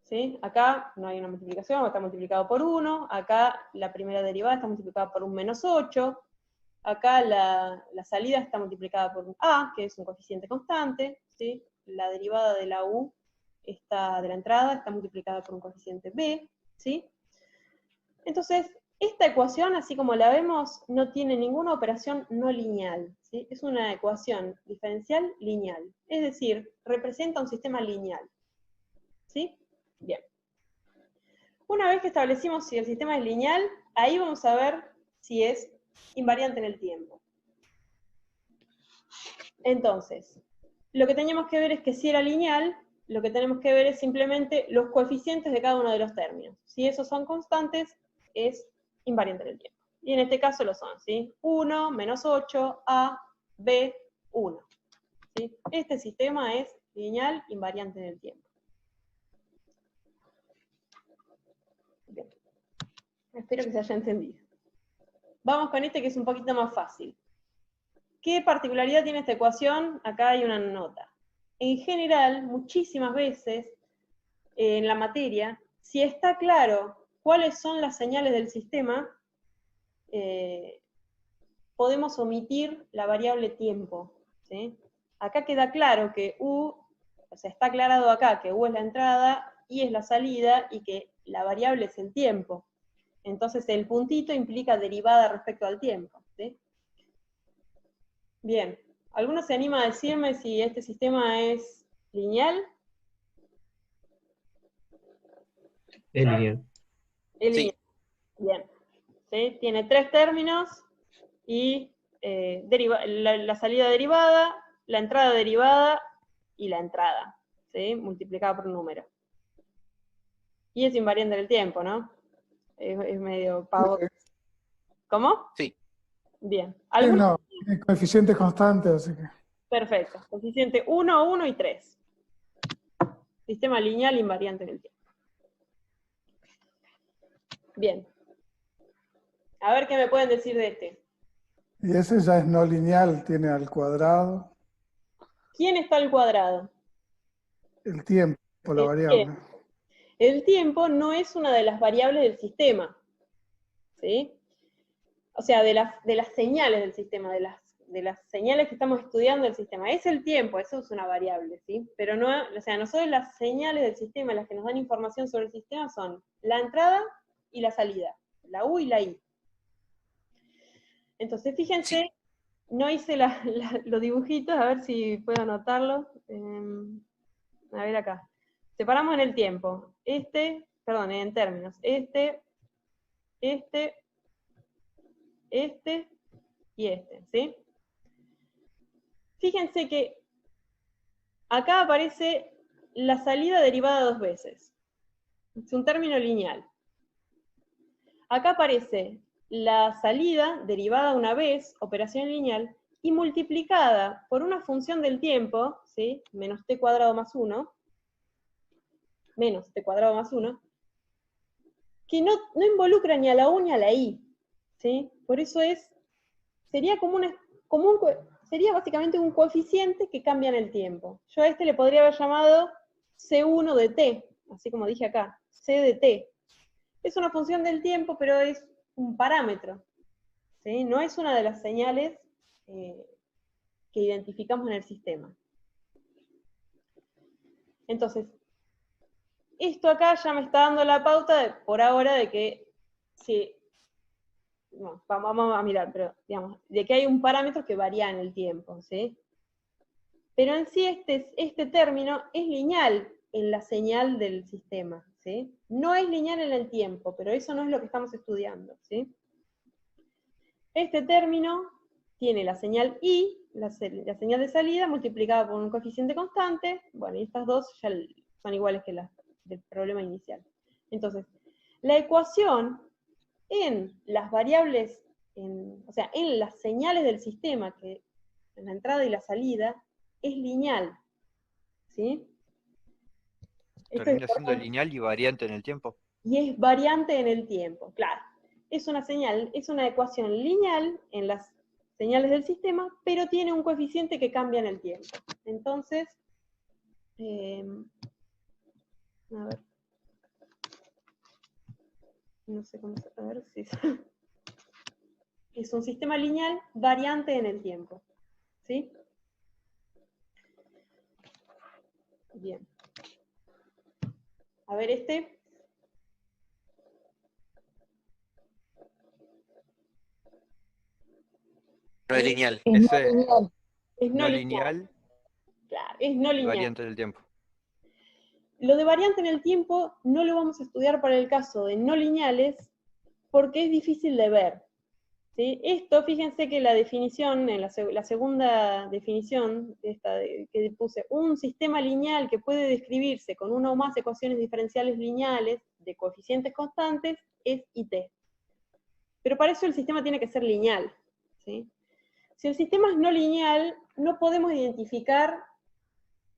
Speaker 1: ¿Sí? Acá no hay una multiplicación, está multiplicado por 1, acá la primera derivada está multiplicada por un menos 8, acá la salida está multiplicada por un A, que es un coeficiente constante, ¿sí? La derivada de la U de la entrada está multiplicada por un coeficiente B, ¿sí? Entonces, esta ecuación, así como la vemos, no tiene ninguna operación no lineal, ¿sí? Es una ecuación diferencial lineal, es decir, representa un sistema lineal, ¿sí? Bien. Una vez que establecimos si el sistema es lineal, ahí vamos a ver si es invariante en el tiempo. Entonces, lo que teníamos que ver es que si era lineal, lo que tenemos que ver es simplemente los coeficientes de cada uno de los términos. Si esos son constantes, es invariante en el tiempo. Y en este caso lo son, ¿sí? 1, menos 8, A, B, 1. ¿Sí? Este sistema es lineal invariante en el tiempo. Bien. Espero que se haya entendido. Vamos con este que es un poquito más fácil. ¿Qué particularidad tiene esta ecuación? Acá hay una nota. En general, muchísimas veces en la materia, si está claro cuáles son las señales del sistema, podemos omitir la variable tiempo, ¿sí? Acá queda claro que U, o sea, está aclarado acá que U es la entrada, I es la salida, y que la variable es el tiempo. Entonces el puntito implica derivada respecto al tiempo. ¿sí? Bien, ¿alguno se anima a decirme si este sistema es lineal?
Speaker 7: Es lineal.
Speaker 1: Es
Speaker 5: Sí.
Speaker 1: lineal. Bien. ¿Sí? Tiene 3 términos y la salida derivada, la entrada derivada y la entrada, ¿sí? Multiplicada por un número. Y es invariante en el tiempo, ¿no? Es medio pavo. ¿Cómo?
Speaker 5: Sí.
Speaker 1: Bien.
Speaker 8: Sí,
Speaker 1: ¿Alguno?
Speaker 8: no, tiene coeficientes constantes, así que.
Speaker 1: Perfecto. Coeficiente 1, 1 y 3. Sistema lineal invariante en el tiempo. Bien. A ver qué me pueden decir de este.
Speaker 8: Y ese ya es no lineal, tiene al cuadrado,
Speaker 1: ¿Quién está al cuadrado?
Speaker 8: el tiempo, la
Speaker 1: El
Speaker 8: variable.
Speaker 1: tiempo. El tiempo no es una de las variables del sistema, ¿sí? O sea, de las señales del sistema, de las señales que estamos estudiando del sistema. Es el tiempo, eso es una variable, ¿sí? Pero no, o sea, nosotros las señales del sistema, las que nos dan información sobre el sistema son la entrada y la salida, la U y la I. Entonces, fíjense,
Speaker 5: Sí.
Speaker 1: no hice los dibujitos, a ver si puedo anotarlos. A ver acá. Separamos en el tiempo. En términos. Este y este, ¿sí? Fíjense que acá aparece la salida derivada 2 veces. Es un término lineal. Acá aparece la salida derivada una vez, operación lineal, y multiplicada por una función del tiempo, ¿sí? Menos t cuadrado más 1, menos t cuadrado más 1, que no involucra ni a la U ni a la I, ¿sí? Por eso sería sería básicamente un coeficiente que cambia en el tiempo. Yo a este le podría haber llamado C1 de t, así como dije acá, C de t. Es una función del tiempo, pero es un parámetro, ¿sí? No es una de las señales que identificamos en el sistema. Entonces, esto acá ya me está dando la pauta por ahora de que si no, vamos a mirar, pero digamos, de que hay un parámetro que varía en el tiempo, ¿sí? Pero en sí este término es lineal en la señal del sistema, ¿sí? No es lineal en el tiempo, pero eso no es lo que estamos estudiando, ¿sí? Este término tiene la señal I, la señal de salida, multiplicada por un coeficiente constante, bueno, y estas dos ya son iguales que las del problema inicial. Entonces, la ecuación en las variables, o sea, en las señales del sistema, que en la entrada y la salida, es lineal, ¿sí? Esto es
Speaker 9: Termina siendo
Speaker 1: importante.
Speaker 9: lineal y variante en el tiempo.
Speaker 1: Y es variante en el tiempo, claro. Es una señal, es una ecuación lineal en las señales del sistema, pero tiene un coeficiente que cambia en el tiempo. Entonces, a ver. No sé cómo, a ver si es un sistema lineal variante en el tiempo, ¿sí? Bien. A ver este.
Speaker 5: No es lineal.
Speaker 1: Es no
Speaker 9: Ese
Speaker 1: lineal. Es no
Speaker 9: no
Speaker 1: lineal.
Speaker 9: lineal
Speaker 1: Claro, es no
Speaker 9: y
Speaker 1: lineal.
Speaker 9: variante del tiempo.
Speaker 1: Lo de variante en el tiempo no lo vamos a estudiar para el caso de no lineales porque es difícil de ver, ¿sí? Esto, fíjense que la definición, en la segunda definición que puse, un sistema lineal que puede describirse con una o más ecuaciones diferenciales lineales de coeficientes constantes es IT. Pero para eso el sistema tiene que ser lineal, ¿sí? Si el sistema es no lineal, no podemos identificar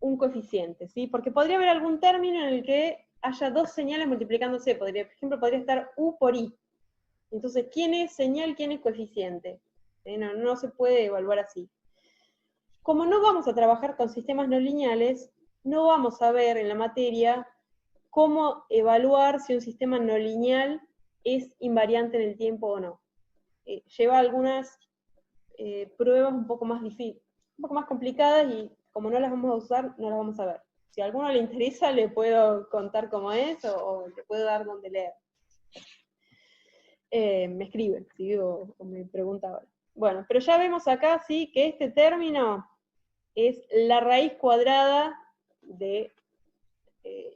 Speaker 1: un coeficiente, ¿sí? Porque podría haber algún término en el que haya dos señales multiplicándose, por ejemplo, podría estar U por I. Entonces, ¿quién es señal, quién es coeficiente? No se puede evaluar así. Como no vamos a trabajar con sistemas no lineales, no vamos a ver en la materia cómo evaluar si un sistema no lineal es invariante en el tiempo o no. Lleva algunas pruebas un poco más difíciles, un poco más complicadas, y como no las vamos a usar, no las vamos a ver. Si a alguno le interesa, le puedo contar cómo es, o le puedo dar donde leer. Me escriben, ¿sí? o me pregunta ahora. Bueno, pero ya vemos acá, sí, que este término es la raíz cuadrada de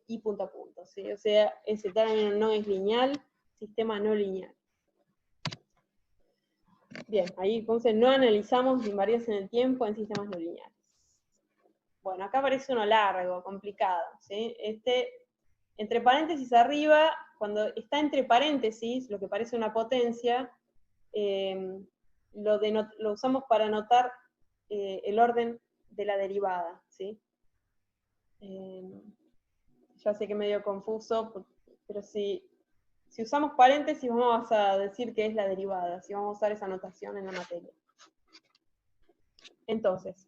Speaker 1: i punto a punto, ¿sí? O sea, ese término no es lineal, sistema no lineal. Bien, ahí entonces no analizamos invariantes en el tiempo en sistemas no lineales. Bueno, acá aparece uno largo, complicado, ¿sí? Entre paréntesis arriba, cuando está entre paréntesis, lo que parece una potencia, lo usamos para anotar el orden de la derivada, ¿sí? Ya sé que es medio confuso, pero si usamos paréntesis vamos a decir que es la derivada, si vamos a usar esa notación en la materia. Entonces,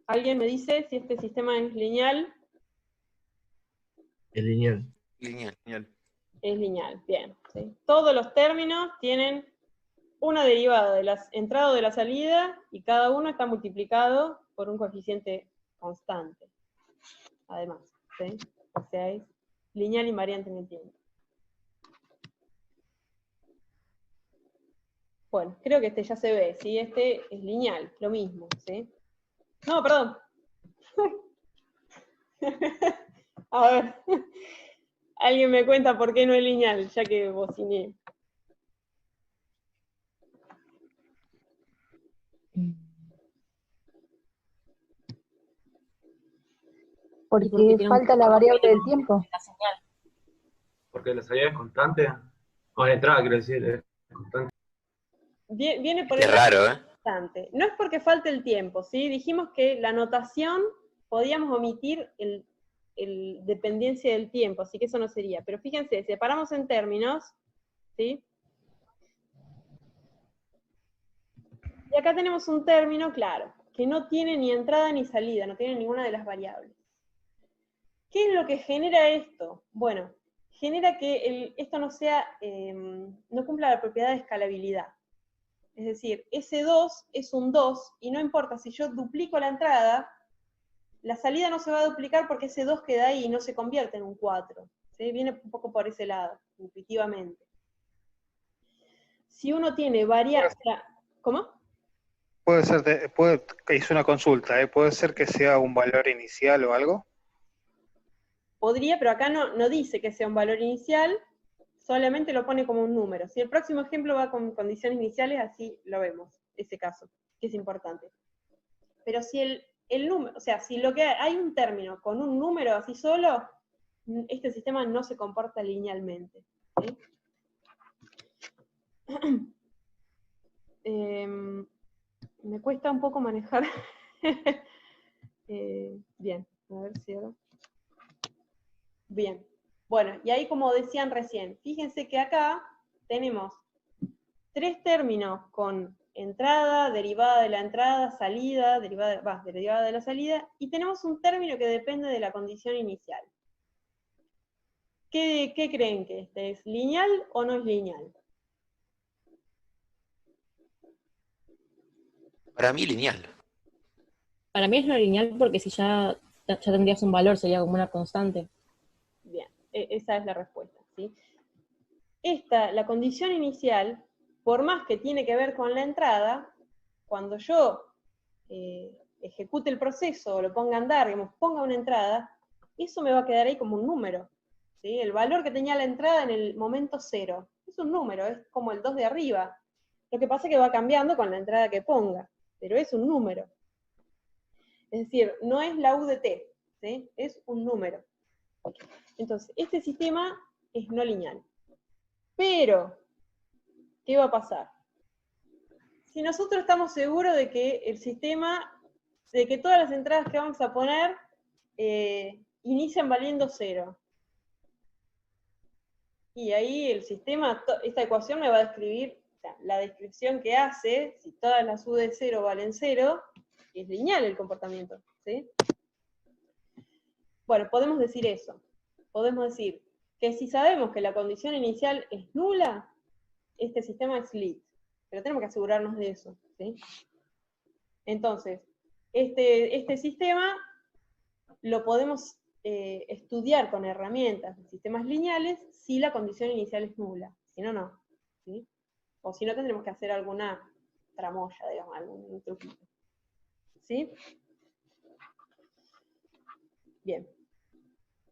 Speaker 1: ¿alguien me dice si este sistema es lineal?
Speaker 7: Es lineal.
Speaker 5: Lineal.
Speaker 1: Es lineal, bien. ¿Sí? Todos los términos tienen una derivada de la entrada o de la salida, y cada uno está multiplicado por un coeficiente constante, además, ¿sí? O sea, es lineal invariante en el tiempo. Bueno, creo que este ya se ve, ¿sí? Este es lineal, lo mismo, ¿sí? No, perdón. A ver, alguien me cuenta por qué no es lineal, ya que bociné.
Speaker 9: Porque falta la variable del tiempo.
Speaker 7: Porque la salida es constante. O la entrada, quiero decir, es constante.
Speaker 1: Viene por
Speaker 5: Qué
Speaker 1: el
Speaker 5: raro, ¿eh?
Speaker 1: constante. No es porque falte el tiempo, ¿sí? Dijimos que la notación podíamos omitir el dependencia del tiempo, así que eso no sería. Pero fíjense, separamos en términos, ¿sí? Y acá tenemos un término, claro, que no tiene ni entrada ni salida, no tiene ninguna de las variables. ¿Qué es lo que genera esto? Bueno, genera que esto no sea, no cumpla la propiedad de escalabilidad. Es decir, ese 2 es un 2, y no importa si yo duplico la entrada, la salida no se va a duplicar porque ese 2 queda ahí y no se convierte en un 4. ¿Sí? Viene un poco por ese lado, intuitivamente. Si uno tiene variables... ¿Cómo?
Speaker 10: Puede ser, hice una consulta, puede ser que sea un valor inicial o algo.
Speaker 1: Podría, pero acá no dice que sea un valor inicial, solamente lo pone como un número. Si el próximo ejemplo va con condiciones iniciales, así lo vemos, ese caso, que es importante. Pero si el número, o sea, si lo que hay un término con un número así solo, este sistema no se comporta linealmente. ¿Sí? Me cuesta un poco manejar. Bien, a ver si ahora. Bien. Bueno, y ahí como decían recién, fíjense que acá tenemos 3 términos con entrada, derivada de la entrada, salida, derivada de la salida, y tenemos un término que depende de la condición inicial. ¿Qué creen que este es? ¿Lineal o no es lineal?
Speaker 5: Para mí lineal.
Speaker 11: Para mí es no lineal porque si ya tendrías un valor, sería como una constante.
Speaker 1: Bien, esa es la respuesta, ¿sí? La condición inicial, por más que tiene que ver con la entrada, cuando yo ejecute el proceso o lo ponga a andar, digamos, ponga una entrada, eso me va a quedar ahí como un número, ¿sí? El valor que tenía la entrada en el momento 0, es un número, es como el 2 de arriba. Lo que pasa es que va cambiando con la entrada que ponga, pero es un número. Es decir, no es la U de t, ¿sí? Es un número. Entonces, este sistema es no lineal. Pero, ¿qué va a pasar? Si nosotros estamos seguros de que el sistema, de que todas las entradas que vamos a poner inician valiendo 0. Y ahí el sistema, esta ecuación me va a describir, o sea, la descripción que hace, si todas las U de 0 valen 0, es lineal el comportamiento, ¿sí? Bueno, podemos decir eso. Podemos decir que si sabemos que la condición inicial es nula, este sistema es lit. Pero tenemos que asegurarnos de eso, ¿sí? Entonces, este sistema lo podemos estudiar con herramientas de sistemas lineales si la condición inicial es nula. Si no, no. ¿Sí? O si no, tendremos que hacer alguna tramoya, digamos, algún truquito. ¿Sí? Bien.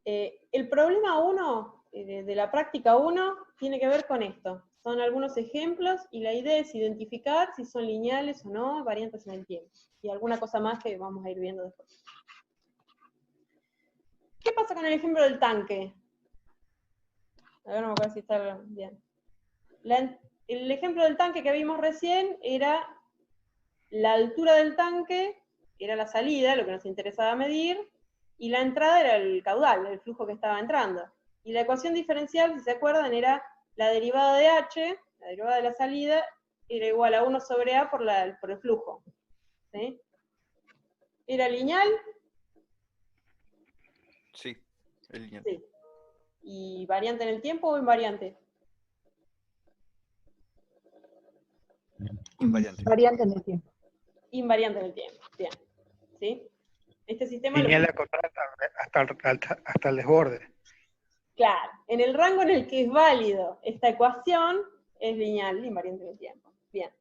Speaker 1: El problema 1, de la práctica 1, tiene que ver con esto. Son algunos ejemplos y la idea es identificar si son lineales o no, variantes en el tiempo. Y alguna cosa más que vamos a ir viendo después. ¿Qué pasa con el ejemplo del tanque? A ver, no me acuerdo si está bien. El ejemplo del tanque que vimos recién era la altura del tanque, era la salida, lo que nos interesaba medir, y la entrada era el caudal, el flujo que estaba entrando. Y la ecuación diferencial, si se acuerdan, era la derivada de h, la derivada de la salida, era igual a 1 sobre a por el flujo. ¿Sí? ¿Era lineal?
Speaker 2: Sí, es lineal.
Speaker 1: Sí. ¿Y variante en el tiempo o invariante?
Speaker 2: Invariante.
Speaker 9: Variante en el tiempo.
Speaker 1: Invariante en el tiempo, bien. ¿Sí? Este sistema
Speaker 10: Lineal
Speaker 1: lo...
Speaker 10: a cortar hasta el desborde.
Speaker 1: Claro, en el rango en el que es válido esta ecuación, es lineal, invariante en el tiempo. Bien.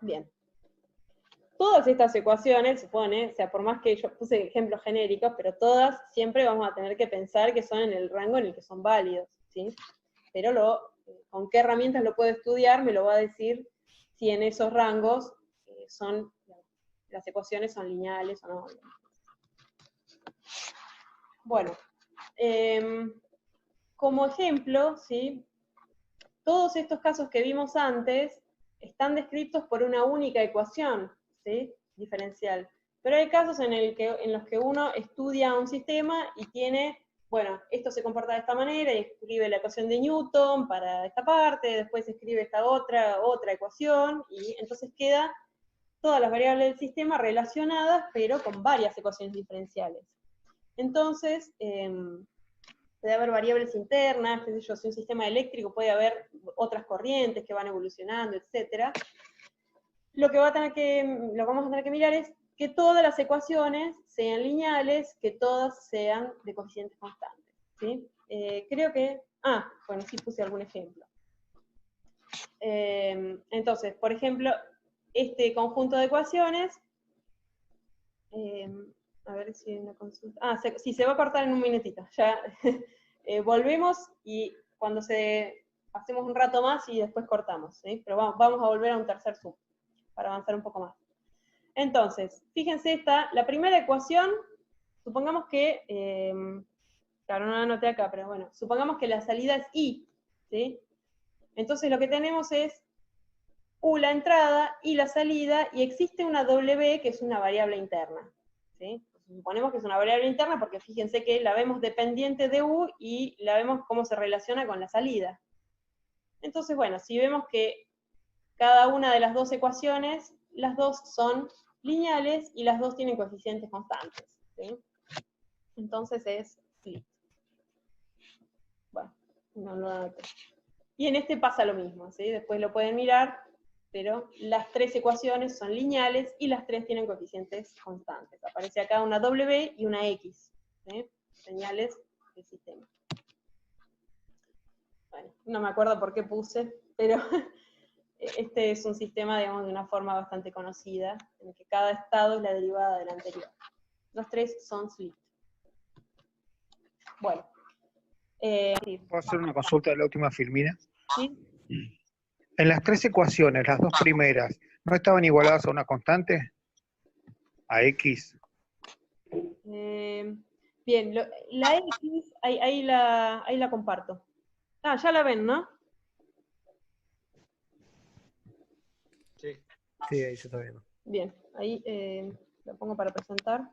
Speaker 1: Bien. Todas estas ecuaciones, supone, o sea, por más que yo puse ejemplos genéricos, pero todas siempre vamos a tener que pensar que son en el rango en el que son válidos, ¿sí? Pero con qué herramientas lo puedo estudiar me lo va a decir si en esos rangos las ecuaciones son lineales o no. Bueno, como ejemplo, ¿sí? Todos estos casos que vimos antes están descritos por una única ecuación, ¿sí? Diferencial. Pero hay casos en los que uno estudia un sistema y tiene, bueno, esto se comporta de esta manera, y escribe la ecuación de Newton para esta parte, después escribe esta otra ecuación, y entonces queda todas las variables del sistema relacionadas, pero con varias ecuaciones diferenciales. Entonces, puede haber variables internas, qué sé yo, si un sistema eléctrico puede haber otras corrientes que van evolucionando, etc. Lo que vamos a tener que mirar es que todas las ecuaciones sean lineales, que todas sean de coeficientes constantes. ¿Sí? Creo que... bueno, sí puse algún ejemplo. Entonces, por ejemplo, este conjunto de ecuaciones... a ver si hay una consulta. Sí, se va a cortar en un minutito. Ya volvemos y cuando hacemos un rato más y después cortamos, ¿sí? Pero vamos a volver a un tercer zoom para avanzar un poco más. Entonces, fíjense la primera ecuación, supongamos que, claro, no la anoté acá, pero bueno, supongamos que la salida es I, ¿sí? Entonces lo que tenemos es U la entrada, I la salida, y existe una W que es una variable interna, ¿sí? Suponemos que es una variable interna porque fíjense que la vemos dependiente de U y la vemos cómo se relaciona con la salida. Entonces, bueno, si vemos que cada una de las dos ecuaciones, las dos son lineales y las dos tienen coeficientes constantes, ¿sí? Entonces es split. Bueno, no lo anoté. Y en este pasa lo mismo, ¿sí? Después lo pueden mirar, pero las tres ecuaciones son lineales y las tres tienen coeficientes constantes. Aparece acá una W y una X, ¿sí? Señales del sistema. Bueno, no me acuerdo por qué puse, pero este es un sistema, digamos, de una forma bastante conocida, en el que cada estado es la derivada del anterior. Los tres son split. Bueno.
Speaker 10: ¿Puedo hacer una consulta de la última Filmina?
Speaker 1: ¿Sí?
Speaker 10: En las tres ecuaciones, las dos primeras, ¿no estaban igualadas a una constante? A X.
Speaker 1: Bien, la X, ahí la comparto. Ya la ven, ¿no?
Speaker 6: Sí.
Speaker 10: Sí, ahí se está viendo.
Speaker 1: Bien, ahí lo pongo para presentar.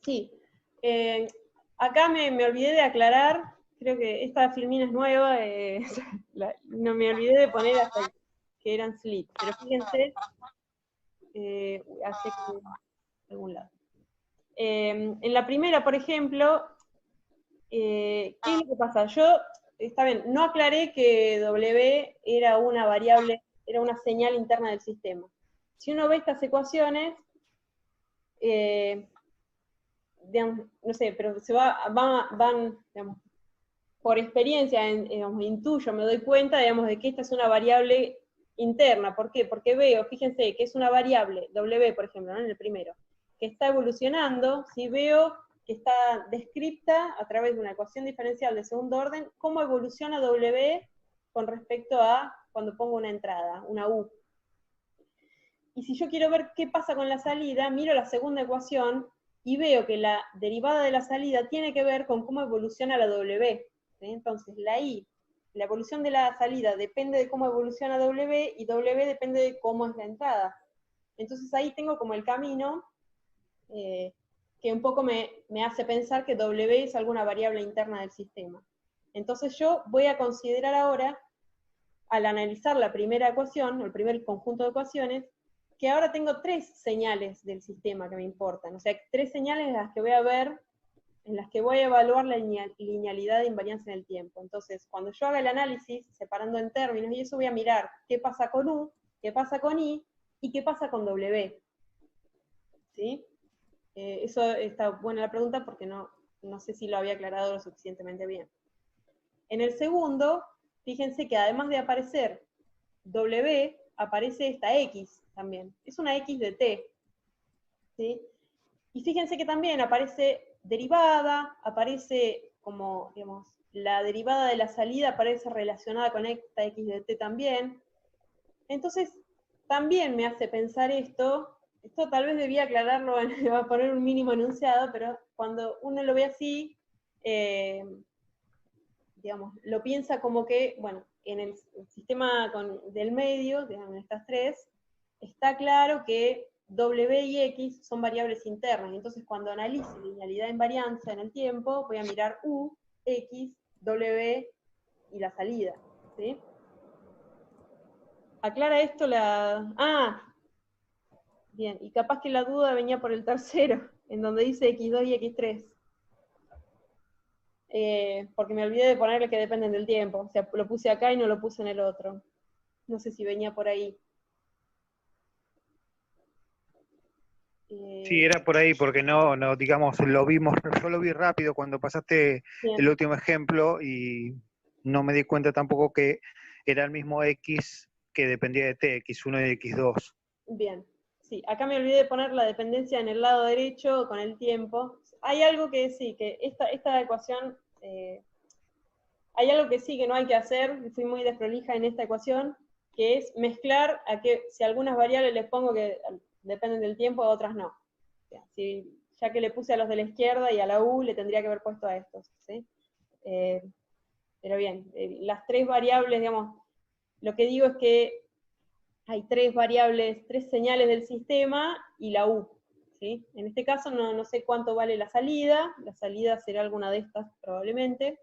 Speaker 1: Sí, acá me olvidé de aclarar, creo que esta filmina es nueva, no me olvidé de poner hasta que eran slits, pero fíjense, hace que algún lado. En la primera, por ejemplo, ¿qué es lo que pasa? Yo, está bien, no aclaré que W era una variable, era una señal interna del sistema. Si uno ve estas ecuaciones, digamos, no sé, pero van, digamos, por experiencia, digamos, intuyo, me doy cuenta, digamos, de que esta es una variable interna. ¿Por qué? Porque veo, fíjense, que es una variable, W, por ejemplo, ¿no? En el primero, que está evolucionando, si veo que está descripta a través de una ecuación diferencial de segundo orden, cómo evoluciona W con respecto a cuando pongo una entrada, una U. Y si yo quiero ver qué pasa con la salida, miro la segunda ecuación y veo que la derivada de la salida tiene que ver con cómo evoluciona la W. ¿Sí? Entonces, la evolución de la salida depende de cómo evoluciona W, y W depende de cómo es la entrada. Entonces ahí tengo como el camino que un poco me hace pensar que W es alguna variable interna del sistema. Entonces yo voy a considerar ahora, al analizar la primera ecuación, o el primer conjunto de ecuaciones, que ahora tengo 3 señales del sistema que me importan. O sea, 3 señales en las que voy a ver, en las que voy a evaluar la linealidad de invariancia en el tiempo. Entonces, cuando yo haga el análisis, separando en términos, y eso voy a mirar qué pasa con U, qué pasa con I, y qué pasa con W. ¿Sí? Eso está buena la pregunta porque no sé si lo había aclarado lo suficientemente bien. En el segundo, fíjense que además de aparecer W, aparece esta X también. Es una X de T. ¿Sí? Y fíjense que también aparece derivada, aparece como, digamos, la derivada de la salida aparece relacionada con esta X de T también. Entonces, también me hace pensar esto tal vez debía aclararlo, va a poner un mínimo enunciado, pero cuando uno lo ve así, digamos, lo piensa como que, bueno, en el sistema del medio, digamos, en estas 3, está claro que W y X son variables internas, entonces cuando analice linealidad de invarianza en el tiempo, voy a mirar U, X, W y la salida, ¿sí? Aclara esto bien, y capaz que la duda venía por el tercero, en donde dice X2 y X3. Porque me olvidé de ponerle que dependen del tiempo, o sea, lo puse acá y no lo puse en el otro. No sé si venía por ahí.
Speaker 10: Sí, era por ahí, porque no, digamos, lo vimos, yo lo vi rápido cuando pasaste
Speaker 1: Bien.
Speaker 10: el último ejemplo y no me di cuenta tampoco que era el mismo X que dependía de T, X1 y X2.
Speaker 1: Bien, sí, acá me olvidé de poner la dependencia en el lado derecho con el tiempo. Hay algo que sí, que esta ecuación, hay algo que sí que no hay que hacer, fui muy desprolija en esta ecuación, que es mezclar a que si algunas variables les pongo que dependen del tiempo, a otras no. O sea, ya que le puse a los de la izquierda y a la U, le tendría que haber puesto a estos, ¿sí? Pero bien, las 3 variables, digamos, lo que digo es que hay 3 variables, 3 señales del sistema y la U, ¿sí? En este caso no sé cuánto vale la salida será alguna de estas probablemente,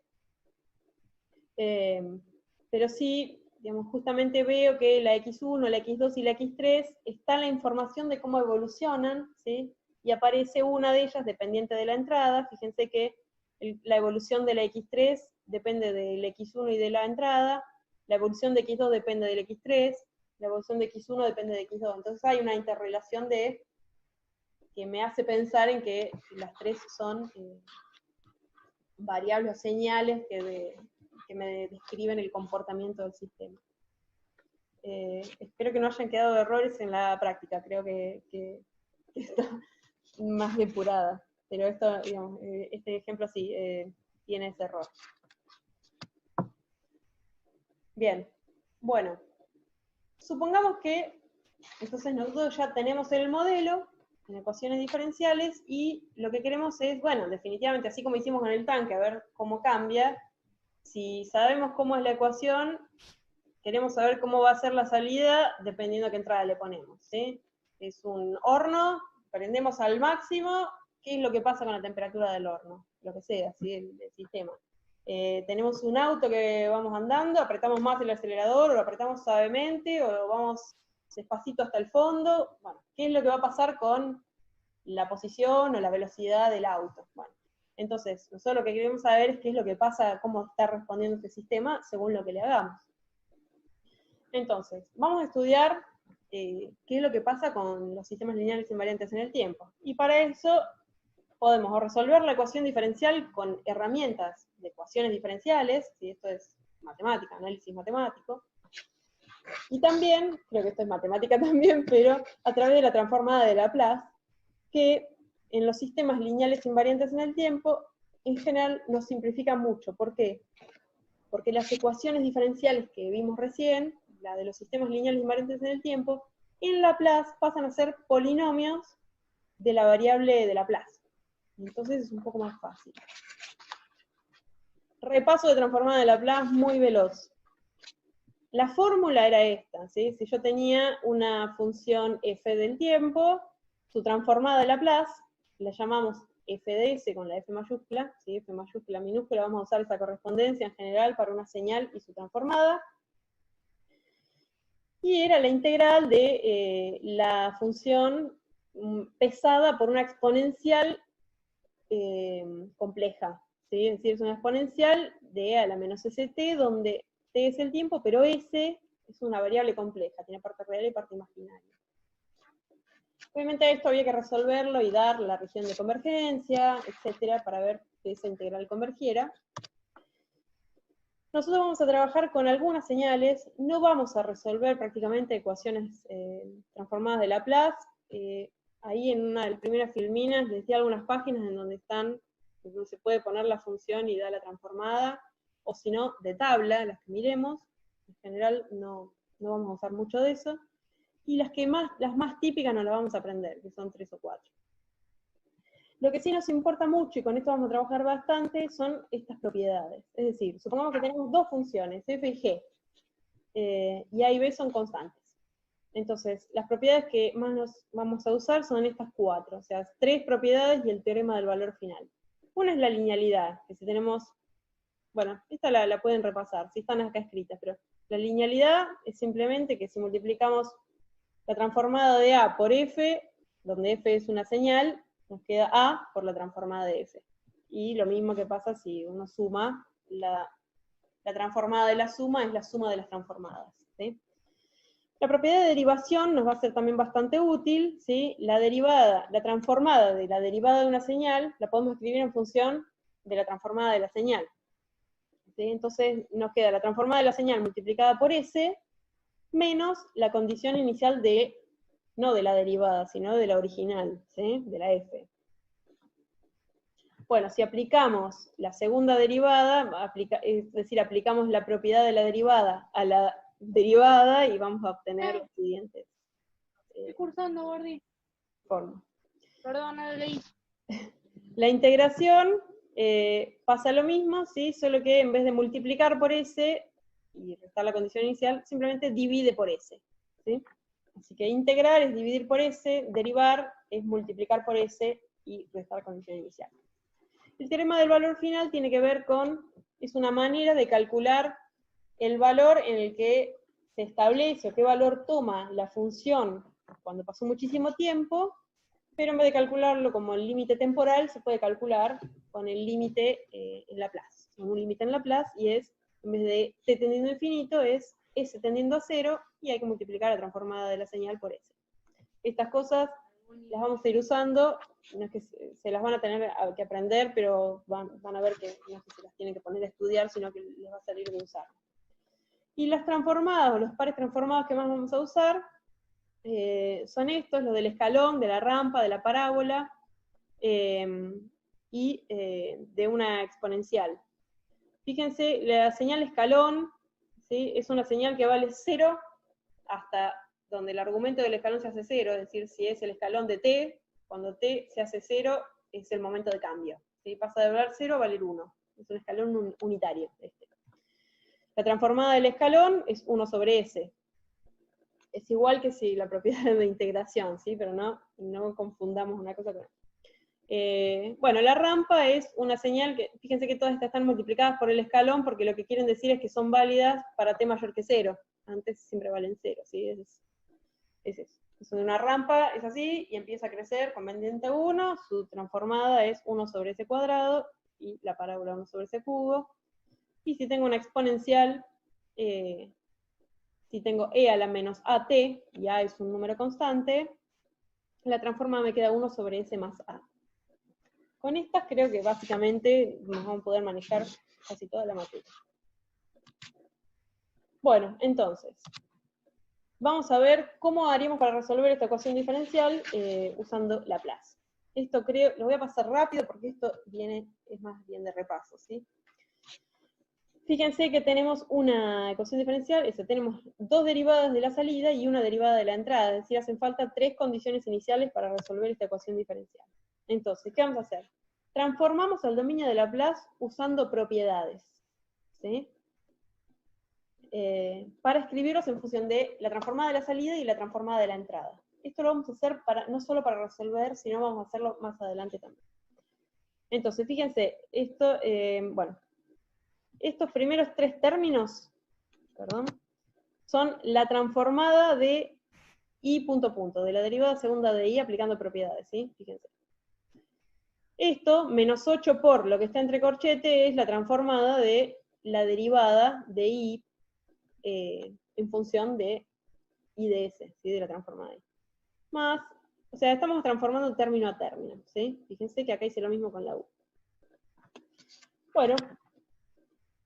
Speaker 1: pero sí, digamos, justamente veo que la X1, la X2 y la X3 está la información de cómo evolucionan, ¿sí? Y aparece una de ellas dependiente de la entrada. Fíjense que la evolución de la X3 depende del X1 y de la entrada, la evolución de X2 depende del X3, la evolución de X1 depende de X2. Entonces hay una interrelación que me hace pensar en que las 3 son variables o señales que me describen el comportamiento del sistema. Espero que no hayan quedado errores en la práctica, creo que está más depurada, pero esto, digamos, este ejemplo sí tiene ese error. Bien, bueno, supongamos que entonces nosotros ya tenemos el modelo en ecuaciones diferenciales y lo que queremos es, bueno, definitivamente así como hicimos con el tanque, a ver cómo cambia. Si sabemos cómo es la ecuación, queremos saber cómo va a ser la salida dependiendo a qué entrada le ponemos, ¿sí? Es un horno, prendemos al máximo, ¿qué es lo que pasa con la temperatura del horno? Lo que sea, ¿sí? El sistema. Tenemos un auto que vamos andando, apretamos más el acelerador, o lo apretamos suavemente, o lo vamos despacito hasta el fondo. Bueno, ¿qué es lo que va a pasar con la posición o la velocidad del auto? Bueno, entonces, nosotros lo que queremos saber es qué es lo que pasa, cómo está respondiendo este sistema según lo que le hagamos. Entonces, vamos a estudiar qué es lo que pasa con los sistemas lineales invariantes en el tiempo. Y para eso podemos o resolver la ecuación diferencial con herramientas de ecuaciones diferenciales, si esto es matemática, análisis matemático, y también, creo que esto es matemática también, pero a través de la transformada de Laplace, que en los sistemas lineales invariantes en el tiempo, en general nos simplifica mucho. ¿Por qué? Porque las ecuaciones diferenciales que vimos recién, la de los sistemas lineales invariantes en el tiempo, en Laplace pasan a ser polinomios de la variable de Laplace. Entonces es un poco más fácil. Repaso de transformada de Laplace muy veloz. La fórmula era esta, ¿sí? Si yo tenía una función f del tiempo, su transformada de Laplace, la llamamos f de s con la f mayúscula, ¿sí? F mayúscula minúscula, vamos a usar esa correspondencia en general para una señal y su transformada. Y era la integral de la función pesada por una exponencial compleja, ¿sí? Es decir, es una exponencial de a la menos st, donde t es el tiempo, pero s es una variable compleja, tiene parte real y parte imaginaria. Obviamente esto había que resolverlo y dar la región de convergencia, etcétera, para ver que esa integral convergiera. Nosotros vamos a trabajar con algunas señales, no vamos a resolver prácticamente ecuaciones transformadas de Laplace. Ahí en una de las primeras filminas les di algunas páginas en donde se puede poner la función y da la transformada, o si no, de tabla, las que miremos. En general no vamos a usar mucho de eso. Y las más típicas no las vamos a aprender, que son 3 o 4. Lo que sí nos importa mucho, y con esto vamos a trabajar bastante, son estas propiedades. Es decir, supongamos que tenemos dos funciones, f y g, y a y b son constantes. Entonces, las propiedades que más nos vamos a usar son estas 4, o sea, 3 propiedades y el teorema del valor final. Una es la linealidad, que si tenemos, bueno, esta la pueden repasar, si están acá escritas, pero la linealidad es simplemente que si multiplicamos la transformada de a por f, donde f es una señal, nos queda a por la transformada de f. Y lo mismo que pasa si uno suma, la transformada de la suma es la suma de las transformadas, ¿sí? La propiedad de derivación nos va a ser también bastante útil, ¿sí? La transformada de la derivada de una señal, la podemos escribir en función de la transformada de la señal, ¿sí? Entonces nos queda la transformada de la señal multiplicada por s, menos la condición inicial no de la derivada, sino de la original, ¿sí? De la f. Bueno, si aplicamos la segunda derivada, es decir, aplicamos la propiedad de la derivada a la derivada y vamos a obtener los siguientes.
Speaker 12: Estoy cursando, Gordi.
Speaker 1: Formas.
Speaker 12: Perdón, no lo leí.
Speaker 1: La integración pasa lo mismo, ¿sí? Solo que en vez de multiplicar por s y restar la condición inicial, simplemente divide por s, ¿sí? Así que integrar es dividir por s, derivar es multiplicar por s y restar la condición inicial. El teorema del valor final tiene que ver es una manera de calcular el valor en el que se establece o qué valor toma la función cuando pasó muchísimo tiempo, pero en vez de calcularlo como el límite temporal, se puede calcular con el límite en Laplace. Un límite en Laplace y es, en vez de t tendiendo a infinito, es s tendiendo a 0, y hay que multiplicar la transformada de la señal por s. Estas cosas las vamos a ir usando, no es que se las van a tener que aprender, pero van a ver que no es que se las tienen que poner a estudiar, sino que les va a salir de usar. Y las transformadas, o los pares transformados que más vamos a usar, son estos, los del escalón, de la rampa, de la parábola, y de una exponencial. Fíjense, la señal escalón, ¿sí? Es una señal que vale 0 hasta donde el argumento del escalón se hace 0, es decir, si es el escalón de t, cuando t se hace 0, es el momento de cambio. Si pasa de valer 0 a valer 1. Es un escalón unitario. La transformada del escalón es 1 sobre s. Es igual que si la propiedad de integración, ¿sí? Pero no confundamos una cosa con otra. Bueno, la rampa es una señal que, fíjense que todas estas están multiplicadas por el escalón, porque lo que quieren decir es que son válidas para t mayor que 0. Antes siempre valen 0, ¿sí? Es eso. Entonces una rampa es así, y empieza a crecer con pendiente 1, su transformada es 1 sobre s cuadrado, y la parábola 1 sobre s cubo. Y si tengo una exponencial, si tengo e a la menos at, y a es un número constante, la transformada me queda 1 sobre s más a. Con estas creo que básicamente nos vamos a poder manejar casi toda la materia. Bueno, entonces, vamos a ver cómo haríamos para resolver esta ecuación diferencial usando Laplace. Esto creo, lo voy a pasar rápido porque esto es más bien de repaso, ¿sí? Fíjense que tenemos una ecuación diferencial, tenemos dos derivadas de la salida y una derivada de la entrada, es decir, hacen falta tres condiciones iniciales para resolver esta ecuación diferencial. Entonces, ¿qué vamos a hacer? Transformamos el dominio de Laplace usando propiedades, ¿sí? Para escribirlos en función de la transformada de la salida y la transformada de la entrada. Esto lo vamos a hacer no solo para resolver, sino vamos a hacerlo más adelante también. Entonces, fíjense, esto, bueno, estos primeros tres términos, perdón, son la transformada de I punto punto, de la derivada segunda de I aplicando propiedades, ¿sí? Fíjense. Esto, menos 8 por lo que está entre corchete, es la transformada de la derivada de I en función de I de S, ¿sí? De la transformada de I. Más, o sea, estamos transformando término a término, ¿sí? Fíjense que acá hice lo mismo con la U. Bueno,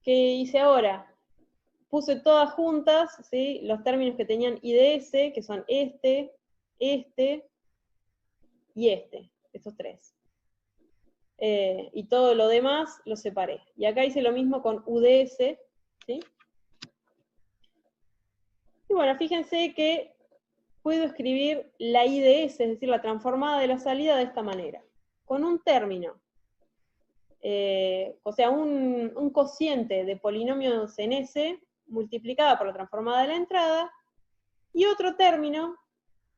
Speaker 1: ¿qué hice ahora? Puse todas juntas, ¿sí? Los términos que tenían I de S, que son este y estos tres. Y todo lo demás lo separé. Y acá hice lo mismo con U de S, ¿sí? Y bueno, fíjense que puedo escribir la I de S, es decir, la transformada de la salida de esta manera. Con un término, o sea, un cociente de polinomios en S, multiplicada por la transformada de la entrada, y otro término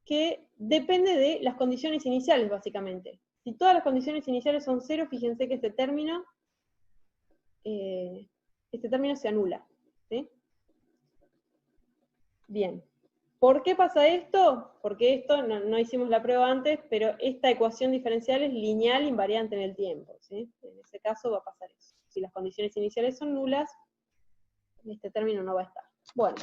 Speaker 1: que depende de las condiciones iniciales, básicamente. Si todas las condiciones iniciales son 0, fíjense que este término se anula, ¿sí? Bien. ¿Por qué pasa esto? Porque esto, no hicimos la prueba antes, pero esta ecuación diferencial es lineal invariante en el tiempo, ¿sí? En ese caso va a pasar eso. Si las condiciones iniciales son nulas, este término no va a estar. Bueno.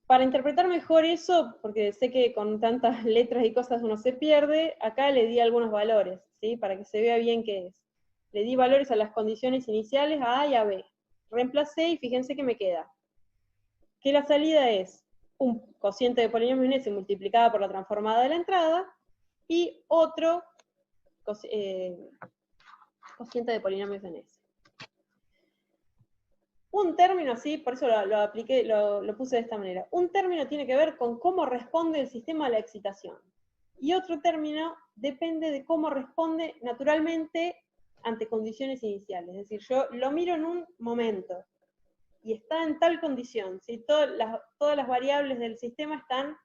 Speaker 1: Para interpretar mejor eso, porque sé que con tantas letras y cosas uno se pierde, acá le di algunos valores, ¿sí? Para que se vea bien qué es. Le di valores a las condiciones iniciales, a A y a B. Reemplacé y fíjense que me queda. Que la salida es un cociente de polinomios en S multiplicada por la transformada de la entrada, y otro cociente de polinomios en S. Un término así, por eso lo apliqué, lo puse de esta manera. Un término tiene que ver con cómo responde el sistema a la excitación. Y otro término depende de cómo responde naturalmente ante condiciones iniciales. Es decir, yo lo miro en un momento y está en tal condición, ¿sí? Todas las variables del sistema están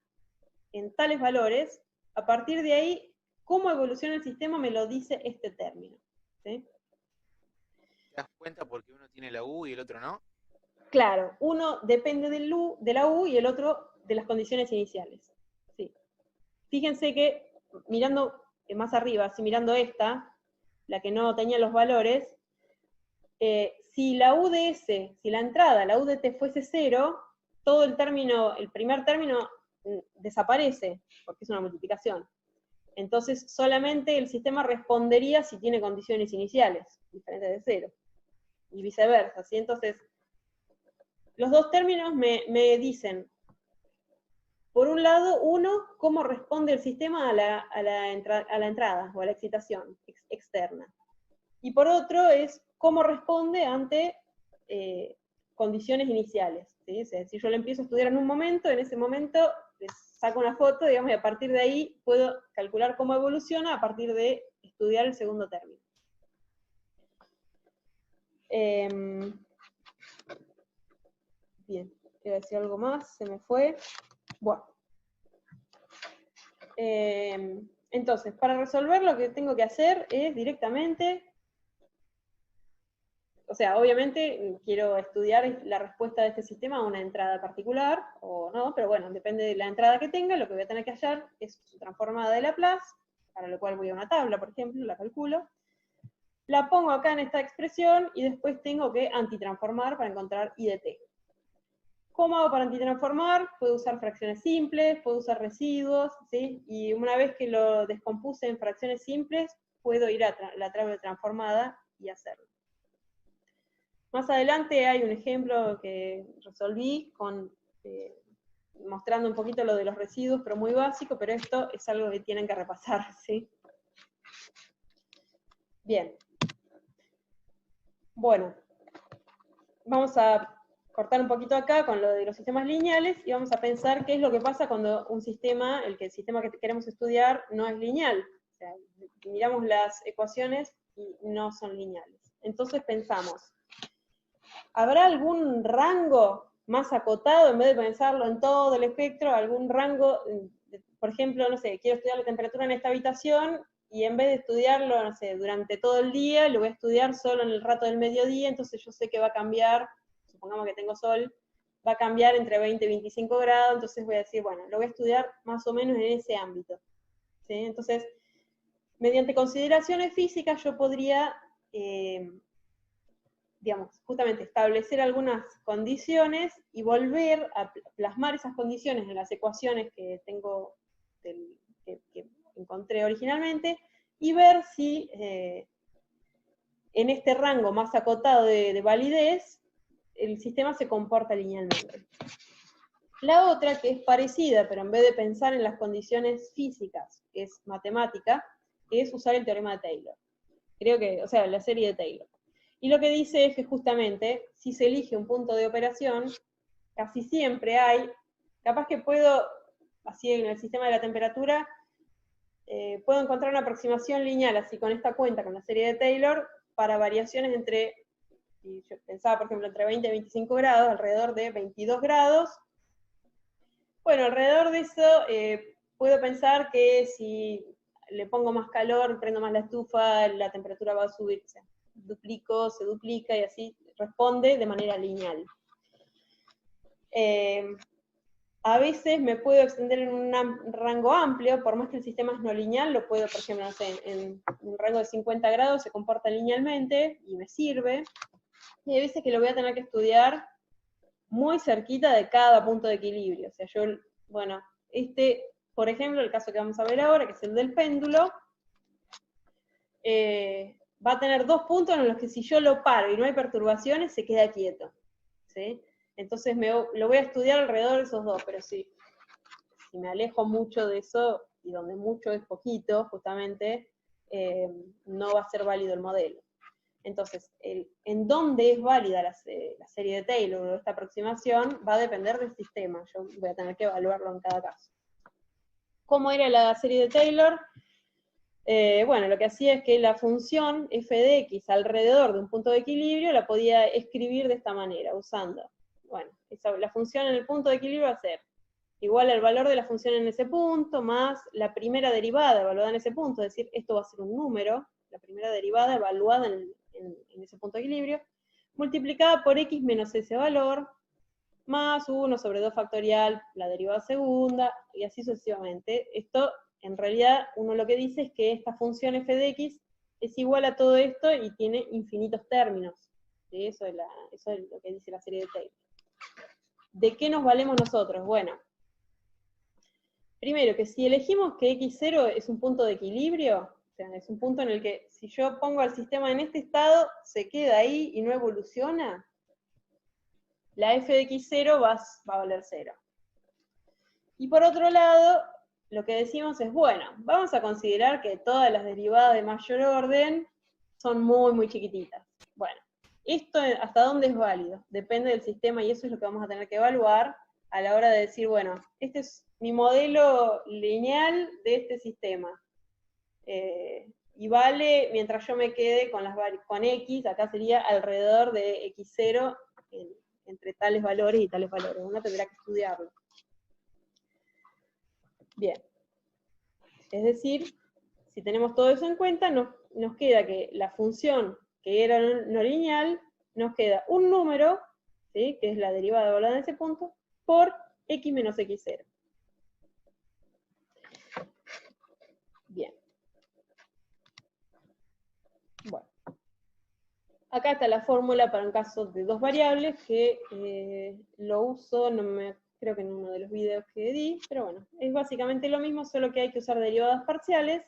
Speaker 1: en tales valores. A partir de ahí, cómo evoluciona el sistema me lo dice este término, ¿sí?
Speaker 5: ¿Te das cuenta porque uno tiene la U y el otro no?
Speaker 1: Claro, uno depende de la U y el otro de las condiciones iniciales. Sí. Fíjense que mirando más arriba, si mirando esta, la que no tenía los valores, si la U de S, si la entrada, la U de T fuese 0, todo el primer término desaparece, porque es una multiplicación. Entonces solamente el sistema respondería si tiene condiciones iniciales, diferentes de 0. Y viceversa, ¿sí? Entonces, los dos términos me dicen, por un lado, cómo responde el sistema a la entrada, o a la excitación externa. Y por otro, es cómo responde ante condiciones iniciales, ¿sí? O sea, si yo lo empiezo a estudiar en un momento, en ese momento les saco una foto, digamos, y a partir de ahí puedo calcular cómo evoluciona a partir de estudiar el segundo término. Bien, iba a decir algo más, se me fue. Bueno. Entonces, para resolver lo que tengo que hacer es directamente, o sea, obviamente quiero estudiar la respuesta de este sistema a una entrada particular, o no, pero bueno, depende de la entrada que tenga, lo que voy a tener que hallar es su transformada de Laplace, para lo cual voy a una tabla, por ejemplo, la calculo, la pongo acá en esta expresión, y después tengo que antitransformar para encontrar I de t. ¿Cómo hago para antitransformar? Puedo usar fracciones simples, puedo usar residuos, ¿sí? Y una vez que lo descompuse en fracciones simples, puedo ir a la tabla transformada y hacerlo. Más adelante hay un ejemplo que resolví mostrando un poquito lo de los residuos, pero muy básico, pero esto es algo que tienen que repasar, ¿sí? Bien. Bueno, vamos a cortar un poquito acá con lo de los sistemas lineales y vamos a pensar qué es lo que pasa cuando un sistema, el sistema que queremos estudiar, no es lineal. O sea, miramos las ecuaciones y no son lineales. Entonces pensamos, ¿habrá algún rango más acotado, en vez de pensarlo en todo el espectro, algún rango, por ejemplo, no sé, quiero estudiar la temperatura en esta habitación, y en vez de estudiarlo, no sé, durante todo el día, lo voy a estudiar solo en el rato del mediodía, entonces yo sé que va a cambiar, supongamos que tengo sol, va a cambiar entre 20 y 25 grados, entonces voy a decir, bueno, lo voy a estudiar más o menos en ese ámbito, ¿sí? Entonces, mediante consideraciones físicas yo podría, digamos, justamente establecer algunas condiciones y volver a plasmar esas condiciones en las ecuaciones que tengo, que encontré originalmente, y ver si en este rango más acotado de validez, el sistema se comporta linealmente. La otra, que es parecida, pero en vez de pensar en las condiciones físicas, que es matemática, es usar el teorema de Taylor. Creo que, o sea, la serie de Taylor. Y lo que dice es que justamente, si se elige un punto de operación, casi siempre hay, capaz que puedo, así en el sistema de la temperatura, puedo encontrar una aproximación lineal, así con esta cuenta, con la serie de Taylor, para variaciones entre, si yo pensaba por ejemplo entre 20 y 25 grados, alrededor de 22 grados. Bueno, alrededor de eso puedo pensar que si le pongo más calor, prendo más la estufa, la temperatura va a subir, o sea, duplico, se duplica y así responde de manera lineal. A veces me puedo extender en un rango amplio, por más que el sistema es no lineal, lo puedo, por ejemplo, no sé, en un rango de 50 grados se comporta linealmente y me sirve. Y hay veces que lo voy a tener que estudiar muy cerquita de cada punto de equilibrio. O sea, yo, bueno, por ejemplo, el caso que vamos a ver ahora, que es el del péndulo, va a tener dos puntos en los que si yo lo paro y no hay perturbaciones, se queda quieto, ¿sí? Entonces lo voy a estudiar alrededor de esos dos, pero si me alejo mucho de eso, y donde mucho es poquito, justamente, no va a ser válido el modelo. Entonces, en dónde es válida la serie de Taylor o esta aproximación va a depender del sistema. Yo voy a tener que evaluarlo en cada caso. ¿Cómo era la serie de Taylor? Bueno, lo que hacía es que la función f de x alrededor de un punto de equilibrio la podía escribir de esta manera, usando, bueno, la función en el punto de equilibrio va a ser igual al valor de la función en ese punto, más la primera derivada evaluada en ese punto, es decir, esto va a ser un número, la primera derivada evaluada en ese punto de equilibrio, multiplicada por x menos ese valor, más 1 sobre 2 factorial, la derivada segunda, y así sucesivamente. Esto, en realidad, uno lo que dice es que esta función f de x es igual a todo esto y tiene infinitos términos. ¿Sí? Eso es lo que dice la serie de Taylor. ¿De qué nos valemos nosotros? Bueno, primero, que si elegimos que x0 es un punto de equilibrio, o sea, es un punto en el que si yo pongo al sistema en este estado, se queda ahí y no evoluciona, la f de x0 va a valer 0. Y por otro lado, lo que decimos es, bueno, vamos a considerar que todas las derivadas de mayor orden son muy, muy chiquititas. Bueno, ¿esto hasta dónde es válido? Depende del sistema y eso es lo que vamos a tener que evaluar a la hora de decir, bueno, este es mi modelo lineal de este sistema. Y vale, mientras yo me quede con x, acá sería alrededor de x0 entre tales valores y tales valores. Uno tendrá que estudiarlo. Bien. Es decir, si tenemos todo eso en cuenta, nos queda que la función que era no lineal, nos queda un número, ¿sí? Que es la derivada evaluada en ese punto, por x menos x0. Bien. Bueno. Acá está la fórmula para un caso de dos variables, que lo uso, creo que en uno de los videos que di, pero bueno, es básicamente lo mismo, solo que hay que usar derivadas parciales.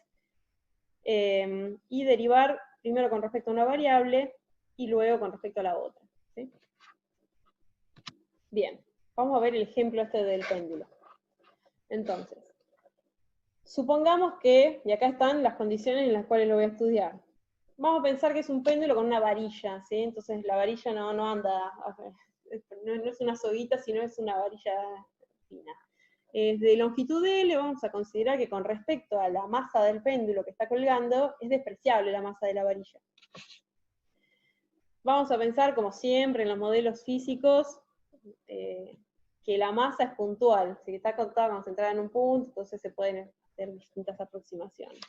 Speaker 1: y derivar primero con respecto a una variable y luego con respecto a la otra. ¿Sí? Bien, vamos a ver el ejemplo este del péndulo. Entonces, supongamos que, y acá están las condiciones en las cuales lo voy a estudiar. Vamos a pensar que es un péndulo con una varilla, ¿sí? Entonces la varilla no anda, no es una soguita, sino es una varilla fina. De longitud L vamos a considerar que con respecto a la masa del péndulo que está colgando, es despreciable la masa de la varilla. Vamos a pensar, como siempre en los modelos físicos, que la masa es puntual, si está concentrada en un punto, entonces se pueden hacer distintas aproximaciones.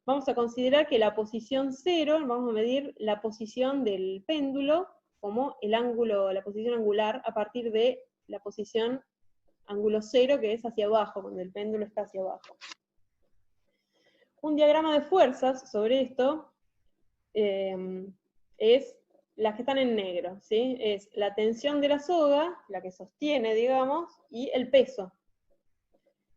Speaker 1: Vamos a considerar que la posición 0, vamos a medir la posición del péndulo como el ángulo, la posición angular a partir de la posición ángulo 0, que es hacia abajo, cuando el péndulo está hacia abajo. Un diagrama de fuerzas sobre esto es las que están en negro, ¿sí? Es la tensión de la soga, la que sostiene, digamos, y el peso.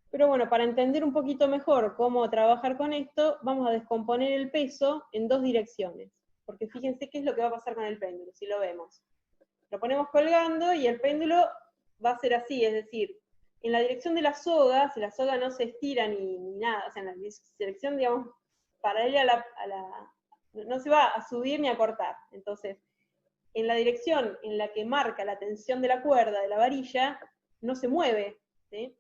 Speaker 1: Pero bueno, para entender un poquito mejor cómo trabajar con esto, vamos a descomponer el peso en dos direcciones. Porque fíjense qué es lo que va a pasar con el péndulo, si lo vemos. Lo ponemos colgando y el péndulo va a ser así, es decir, en la dirección de la soga, si la soga no se estira ni nada, o sea, en la dirección, digamos, paralela no se va a subir ni a cortar. Entonces, en la dirección en la que marca la tensión de la cuerda, de la varilla, no se mueve, ¿sí?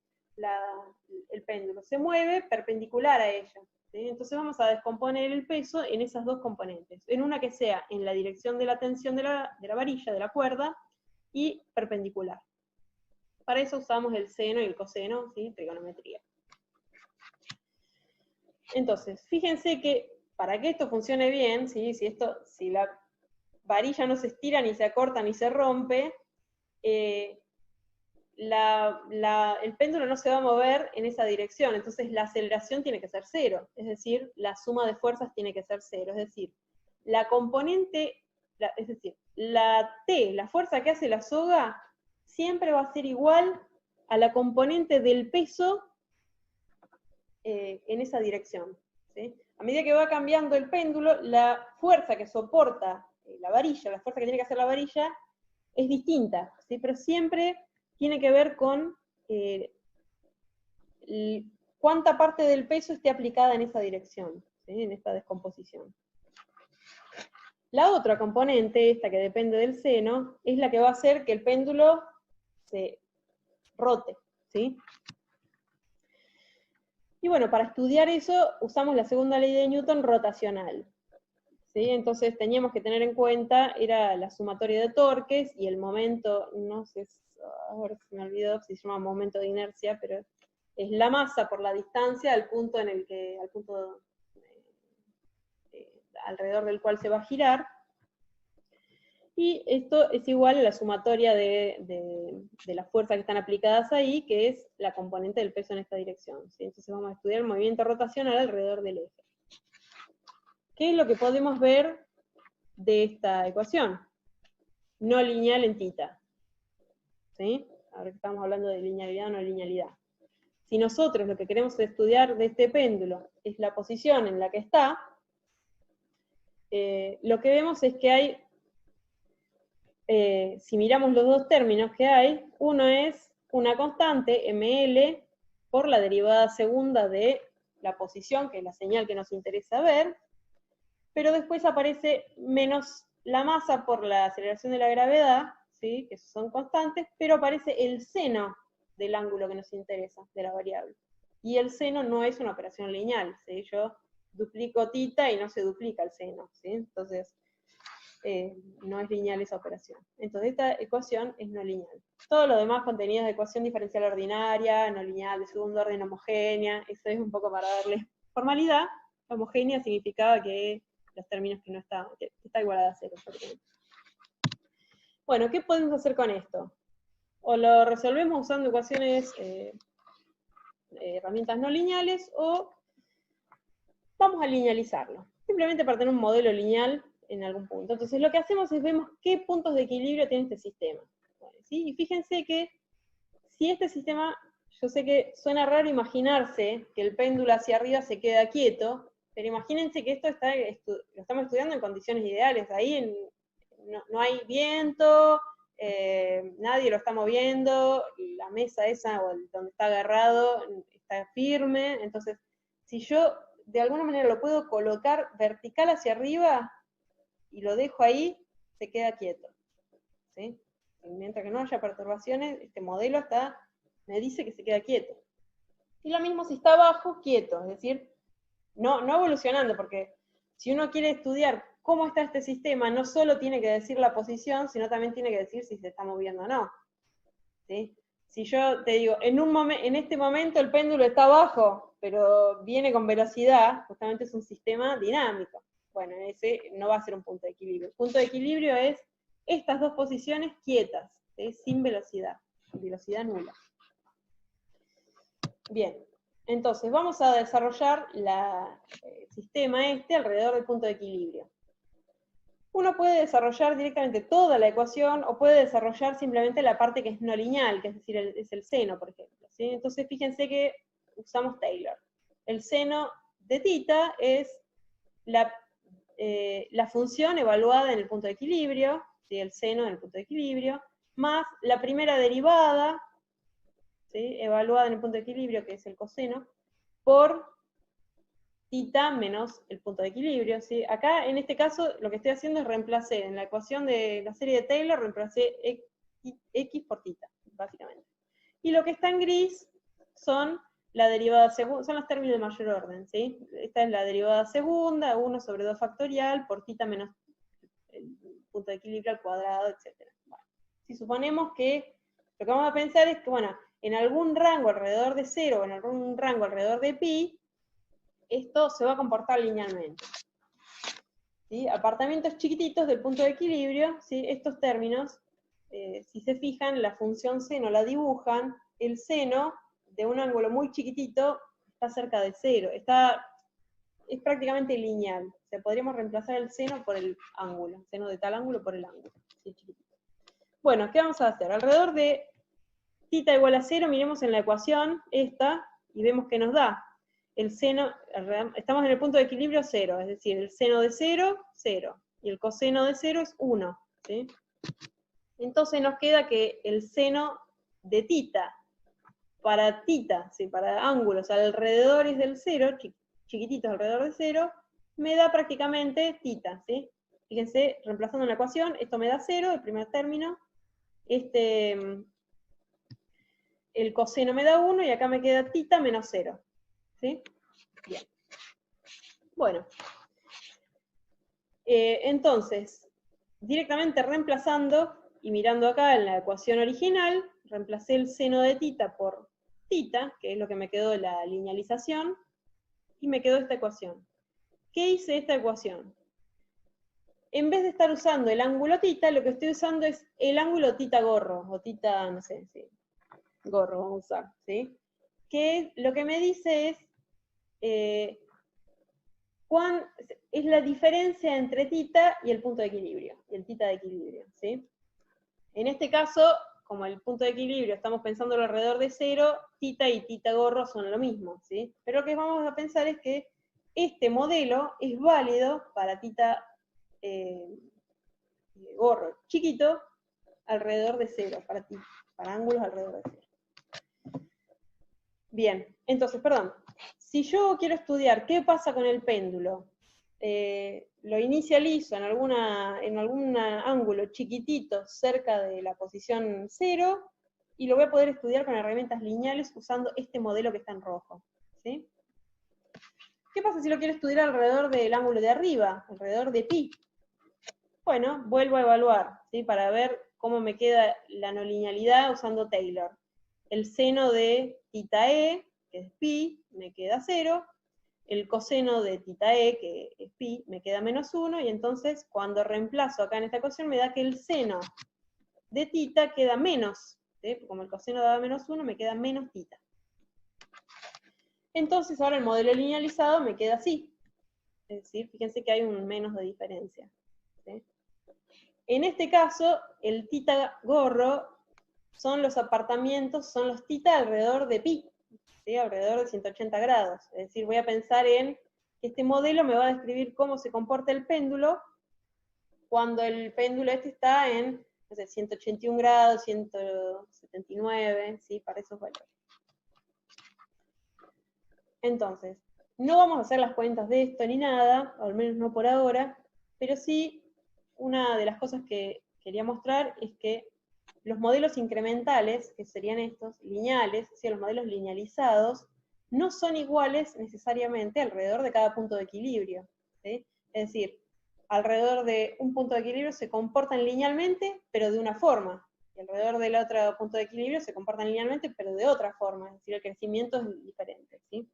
Speaker 1: El péndulo se mueve perpendicular a ella, ¿sí? Entonces vamos a descomponer el peso en esas dos componentes, en una que sea en la dirección de la tensión de la varilla, de la cuerda, y perpendicular. Para eso usamos el seno y el coseno, ¿sí? Trigonometría. Entonces, fíjense que para que esto funcione bien, ¿sí? Si la varilla no se estira, ni se acorta, ni se rompe, el péndulo no se va a mover en esa dirección, entonces la aceleración tiene que ser 0, es decir, la suma de fuerzas tiene que ser 0, es decir, la componente, la T, la fuerza que hace la soga, siempre va a ser igual a la componente del peso en esa dirección, ¿sí? A medida que va cambiando el péndulo, la fuerza que soporta la varilla, la fuerza que tiene que hacer la varilla, es distinta, ¿sí? Pero siempre tiene que ver con cuánta parte del peso esté aplicada en esa dirección, ¿sí? En esta descomposición. La otra componente, esta que depende del seno, es la que va a hacer que el péndulo se rote, ¿sí? Y bueno, para estudiar eso usamos la segunda ley de Newton rotacional, ¿sí? Entonces teníamos que tener en cuenta, era la sumatoria de torques y el momento, no sé, ahora se me olvidó si se llama momento de inercia, pero es la masa por la distancia al punto en el que, alrededor del cual se va a girar, y esto es igual a la sumatoria de las fuerzas que están aplicadas ahí, que es la componente del peso en esta dirección, ¿sí? Entonces vamos a estudiar el movimiento rotacional alrededor del eje. ¿Qué es lo que podemos ver de esta ecuación? No lineal en θ, ¿sí? Ahora que estamos hablando de linealidad o no linealidad. Si nosotros lo que queremos estudiar de este péndulo es la posición en la que está, lo que vemos es que hay, si miramos los dos términos que hay, uno es una constante, ml, por la derivada segunda de la posición, que es la señal que nos interesa ver, pero después aparece menos la masa por la aceleración de la gravedad, ¿sí? Que son constantes, pero aparece el seno del ángulo que nos interesa, de la variable. Y el seno no es una operación lineal, ¿sí? Yo duplico θ y no se duplica el seno, ¿sí? Entonces, no es lineal esa operación. Entonces esta ecuación es no lineal. Todo lo demás contenido de ecuación diferencial ordinaria, no lineal, de segundo orden homogénea, eso es un poco para darle formalidad. Homogénea significaba que los términos que no estaban, que está igualada a 0. Bueno, ¿qué podemos hacer con esto? O lo resolvemos usando ecuaciones, herramientas no lineales, o vamos a linealizarlo. Simplemente para tener un modelo lineal en algún punto. Entonces lo que hacemos es vemos qué puntos de equilibrio tiene este sistema. ¿Sí? Y fíjense que si este sistema, yo sé que suena raro imaginarse que el péndulo hacia arriba se queda quieto, Pero imagínense que esto lo estamos estudiando en condiciones ideales. Ahí no hay viento, nadie lo está moviendo, la mesa esa o donde está agarrado está firme. Entonces, si yo de alguna manera lo puedo colocar vertical hacia arriba y lo dejo ahí, se queda quieto, ¿sí? Y mientras que no haya perturbaciones, este modelo me dice que se queda quieto. Y lo mismo si está abajo, quieto, es decir, no evolucionando, porque si uno quiere estudiar cómo está este sistema, no solo tiene que decir la posición, sino también tiene que decir si se está moviendo o no, ¿sí? Si yo te digo, en este momento el péndulo está abajo, pero viene con velocidad, justamente es un sistema dinámico. Bueno, ese no va a ser un punto de equilibrio. El punto de equilibrio es estas dos posiciones quietas, ¿sí? Sin velocidad nula. Bien, entonces vamos a desarrollar el sistema alrededor del punto de equilibrio. Uno puede desarrollar directamente toda la ecuación o puede desarrollar simplemente la parte que es no lineal, que es decir, es el seno, por ejemplo, ¿sí? Entonces fíjense que usamos Taylor. El seno de θ es la función evaluada en el punto de equilibrio, ¿sí? El seno en el punto de equilibrio, más la primera derivada, ¿sí? Evaluada en el punto de equilibrio, que es el coseno, por θ menos el punto de equilibrio, ¿sí? Acá, en este caso, lo que estoy haciendo es reemplacé, en la ecuación de la serie de Taylor, reemplacé x por θ, básicamente. Y lo que está en gris son la derivada segunda, son los términos de mayor orden, ¿sí? Esta es la derivada segunda, 1 sobre 2 factorial, por θ menos el punto de equilibrio al cuadrado, etc. Bueno, si suponemos que, lo que vamos a pensar es que, bueno, en algún rango alrededor de 0, o en algún rango alrededor de pi, esto se va a comportar linealmente, ¿sí? Apartamentos chiquititos del punto de equilibrio, ¿sí? Estos términos, si se fijan, la función seno la dibujan, el seno de un ángulo muy chiquitito está cerca de 0, es prácticamente lineal. O sea, podríamos reemplazar el seno por el ángulo, seno de tal ángulo por el ángulo, ¿sí? Chiquitito. Bueno, ¿qué vamos a hacer? Alrededor de θ igual a 0, miremos en la ecuación esta, y vemos que nos da el seno, estamos en el punto de equilibrio 0, es decir, el seno de 0, 0, y el coseno de 0 es 1, ¿sí? Entonces nos queda que el seno de θ, para θ, ¿sí? Para ángulos alrededores del 0, chiquititos alrededor de 0, me da prácticamente θ, ¿sí? Fíjense, reemplazando en la ecuación, esto me da 0, el primer término, el coseno me da 1, y acá me queda θ menos 0. ¿Sí? Bien. Bueno. Entonces, directamente reemplazando, y mirando acá en la ecuación original, reemplacé el seno de θ por θ, que es lo que me quedó de la linealización, y me quedó esta ecuación. ¿Qué hice esta ecuación? En vez de estar usando el ángulo θ, lo que estoy usando es el ángulo θ gorro, o θ, no sé, sí, gorro vamos a usar, ¿sí? Que lo que me dice es cuál es la diferencia entre θ y el punto de equilibrio, y el θ de equilibrio, ¿sí? En este caso, como el punto de equilibrio estamos pensando alrededor de 0, θ y θ gorro son lo mismo, ¿sí? Pero lo que vamos a pensar es que este modelo es válido para θ gorro chiquito alrededor de 0, para ángulos alrededor de 0. Bien, entonces, perdón. Si yo quiero estudiar qué pasa con el péndulo, lo inicializo en algún ángulo chiquitito cerca de la posición 0, y lo voy a poder estudiar con herramientas lineales usando este modelo que está en rojo, ¿sí? ¿Qué pasa si lo quiero estudiar alrededor del ángulo de arriba, alrededor de pi? Bueno, vuelvo a evaluar, ¿sí? Para ver cómo me queda la no linealidad usando Taylor. El seno de θe, que es pi, me queda 0, el coseno de θe, que es pi, me queda menos 1, y entonces cuando reemplazo acá en esta ecuación me da que el seno de θ queda menos, ¿sí? Como el coseno daba menos 1, me queda menos θ. Entonces ahora el modelo linealizado me queda así, es decir, fíjense que hay un menos de diferencia, ¿sí? En este caso, el θ gorro son los apartamentos, son los θ alrededor de pi, ¿sí? Alrededor de 180 grados. Es decir, voy a pensar en que este modelo me va a describir cómo se comporta el péndulo cuando el péndulo está en, no sé, 181 grados, 179, ¿sí? Para esos valores. Entonces, no vamos a hacer las cuentas de esto ni nada, al menos no por ahora, pero sí, una de las cosas que quería mostrar es que los modelos incrementales, que serían estos, lineales, ¿sí? Los modelos linealizados, no son iguales necesariamente alrededor de cada punto de equilibrio, ¿sí? Es decir, alrededor de un punto de equilibrio se comportan linealmente, pero de una forma, y alrededor del otro punto de equilibrio se comportan linealmente, pero de otra forma, es decir, el crecimiento es diferente, ¿sí?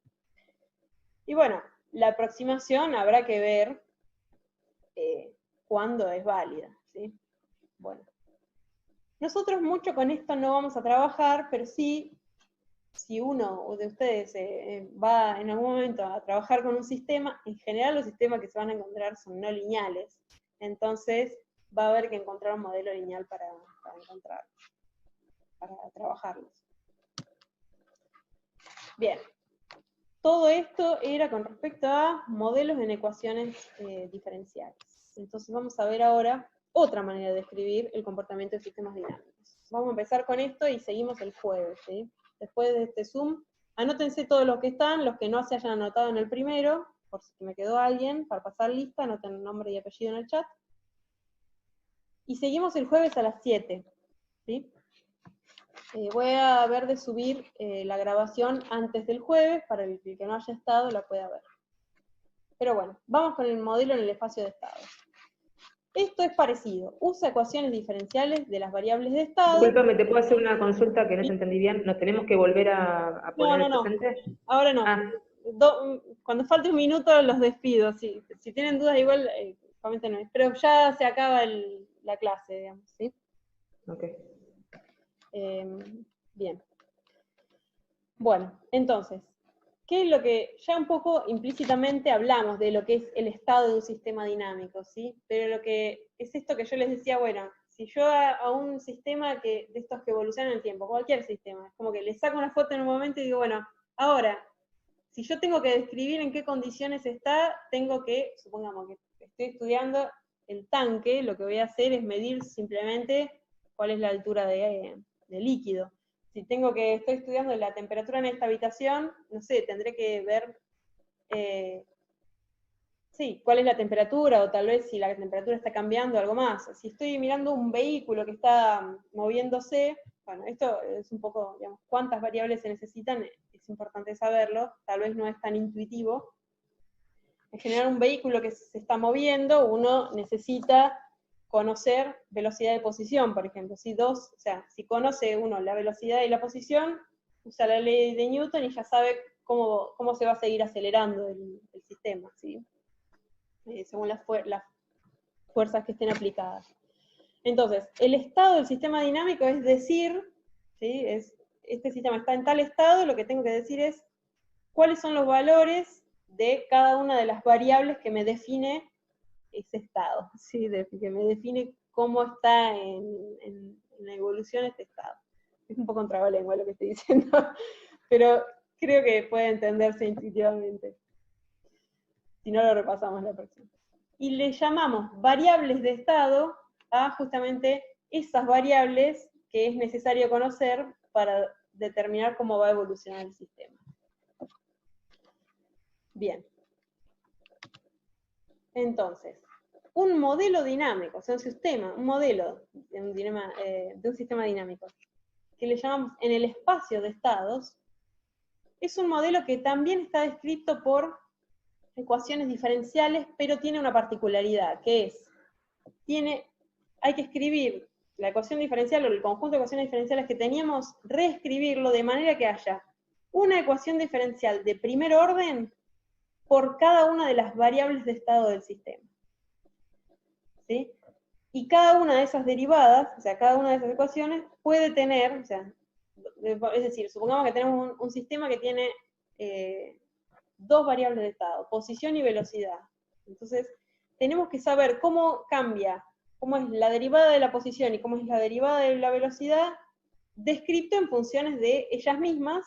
Speaker 1: Y bueno, la aproximación habrá que ver cuándo es válida, ¿sí? Bueno. Nosotros mucho con esto no vamos a trabajar, pero sí, si uno de ustedes va en algún momento a trabajar con un sistema, en general los sistemas que se van a encontrar son no lineales, entonces va a haber que encontrar un modelo lineal para trabajarlos. Bien, todo esto era con respecto a modelos en ecuaciones diferenciales. Entonces vamos a ver ahora otra manera de describir el comportamiento de sistemas dinámicos. Vamos a empezar con esto y seguimos el jueves, ¿sí? Después de este Zoom, anótense todos los que están, los que no se hayan anotado en el primero, por si me quedó alguien, para pasar lista, anoten nombre y apellido en el chat. Y seguimos el jueves a las 7, ¿sí? Voy a ver de subir la grabación antes del jueves, para el que no haya estado la pueda ver. Pero bueno, vamos con el modelo en el espacio de estados. Esto es parecido, usa ecuaciones diferenciales de las variables de estado.
Speaker 13: Discúlpame, ¿te puedo hacer una consulta que no te entendí bien? ¿Nos tenemos que volver a poner el
Speaker 1: No,
Speaker 13: presente?
Speaker 1: ahora no.
Speaker 13: Ah.
Speaker 1: Cuando falte un minuto los despido, si tienen dudas igual, coméntenme. Pero ya se acaba la clase, digamos, ¿sí?
Speaker 13: Ok.
Speaker 1: Bien. Bueno, entonces, ¿qué es lo que ya un poco implícitamente hablamos de lo que es el estado de un sistema dinámico, ¿sí? Pero lo que es esto que yo les decía, bueno, si yo a un sistema de estos que evolucionan en el tiempo, cualquier sistema, es como que le saco una foto en un momento y digo, bueno, ahora, si yo tengo que describir en qué condiciones está, tengo que, supongamos que estoy estudiando el tanque, lo que voy a hacer es medir simplemente cuál es la altura de líquido. Si estoy estudiando la temperatura en esta habitación, no sé, tendré que ver, cuál es la temperatura, o tal vez si la temperatura está cambiando, algo más. Si estoy mirando un vehículo que está moviéndose, bueno, esto es un poco, digamos, cuántas variables se necesitan, es importante saberlo, tal vez no es tan intuitivo. En general, un vehículo que se está moviendo, uno necesita conocer velocidad de posición, por ejemplo. Si conoce uno la velocidad y la posición, usa la ley de Newton y ya sabe cómo se va a seguir acelerando el sistema, ¿sí? Según las fuerzas que estén aplicadas. Entonces, el estado del sistema dinámico es decir, ¿sí? Este sistema está en tal estado, lo que tengo que decir es cuáles son los valores de cada una de las variables que me define ese estado, ¿sí? Que me define cómo está en la evolución este estado. Es un poco un trabalengua lo que estoy diciendo, pero creo que puede entenderse intuitivamente. Si no, lo repasamos la próxima. Y le llamamos variables de estado a justamente esas variables que es necesario conocer para determinar cómo va a evolucionar el sistema. Bien. Entonces, un modelo dinámico, o sea, un modelo de un sistema dinámico, que le llamamos en el espacio de estados, es un modelo que también está descrito por ecuaciones diferenciales, pero tiene una particularidad, que es, hay que escribir la ecuación diferencial o el conjunto de ecuaciones diferenciales que teníamos, reescribirlo de manera que haya una ecuación diferencial de primer orden por cada una de las variables de estado del sistema. ¿Sí? Y cada una de esas derivadas, o sea, cada una de esas ecuaciones puede tener, o sea, es decir, supongamos que tenemos un sistema que tiene dos variables de estado, posición y velocidad. Entonces, tenemos que saber cómo cambia, cómo es la derivada de la posición y cómo es la derivada de la velocidad, descrito en funciones de ellas mismas,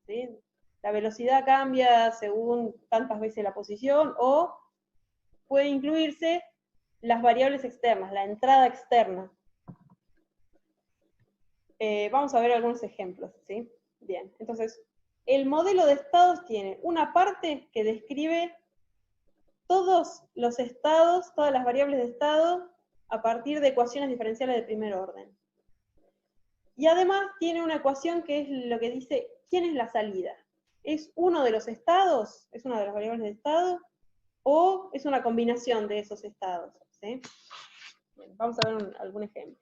Speaker 1: ¿sí? la velocidad cambia según tantas veces la posición, o puede incluirse las variables externas, la entrada externa. Vamos a ver algunos ejemplos, ¿sí? Bien, entonces, el modelo de estados tiene una parte que describe todos los estados, todas las variables de estado, a partir de ecuaciones diferenciales de primer orden. Y además tiene una ecuación que es lo que dice quién es la salida. ¿Es uno de los estados? ¿Es una de las variables de estado? ¿O es una combinación de esos estados? ¿Sí? Bien, vamos a ver algún ejemplo.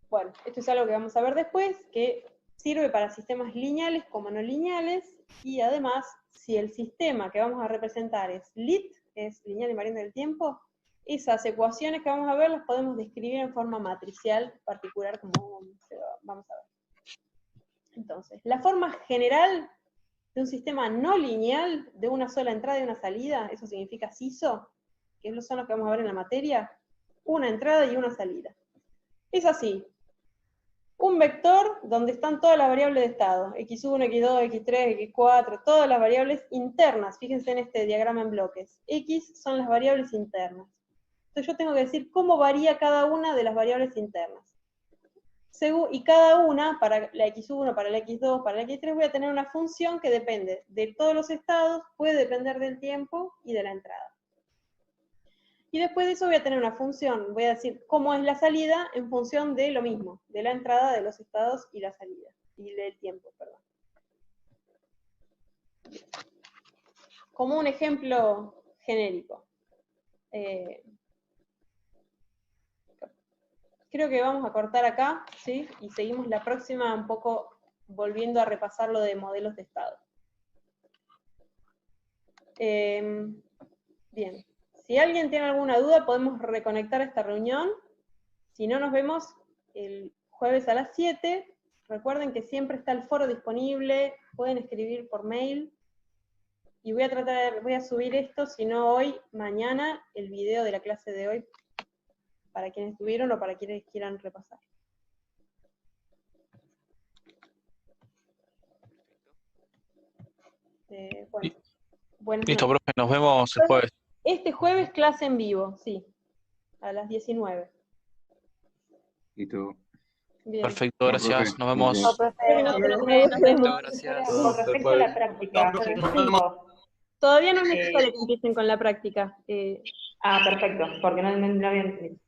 Speaker 1: Bueno, esto es algo que vamos a ver después, que sirve para sistemas lineales como no lineales, y además, si el sistema que vamos a representar es lit, es lineal invariante del tiempo, esas ecuaciones que vamos a ver las podemos describir en forma matricial particular, como vamos a ver. Entonces, la forma general de un sistema no lineal, de una sola entrada y una salida, eso significa SISO, que son los que vamos a ver en la materia, una entrada y una salida. Es así, un vector donde están todas las variables de estado, x1, x2, x3, x4, todas las variables internas, fíjense en este diagrama en bloques, x son las variables internas. Entonces yo tengo que decir cómo varía cada una de las variables internas. Y cada una, para la x1, para la x2, para la x3, voy a tener una función que depende de todos los estados, puede depender del tiempo y de la entrada. Y después de eso voy a tener una función, voy a decir cómo es la salida en función de lo mismo, de la entrada, de los estados y la salida, y del tiempo, perdón. Como un ejemplo genérico. Creo que vamos a cortar acá, ¿sí? Y seguimos la próxima un poco volviendo a repasar lo de modelos de estado. Bien. Si alguien tiene alguna duda, podemos reconectar esta reunión. Si no, nos vemos el jueves a las 7. Recuerden que siempre está el foro disponible, pueden escribir por mail. Y voy a subir esto, si no hoy, mañana, el video de la clase de hoy, para quienes estuvieron o para quienes quieran repasar. Bueno,
Speaker 14: Listo, profe, nos vemos el jueves.
Speaker 1: Este jueves clase en vivo, sí, a las 19.
Speaker 15: Listo.
Speaker 1: Bien.
Speaker 14: Perfecto, gracias, nos vemos.
Speaker 1: No, profe, nos vemos.
Speaker 2: Gracias.
Speaker 13: Con respecto a la práctica,
Speaker 1: Todavía no es necesario que empiecen con la práctica.
Speaker 13: perfecto, porque no habían entendido.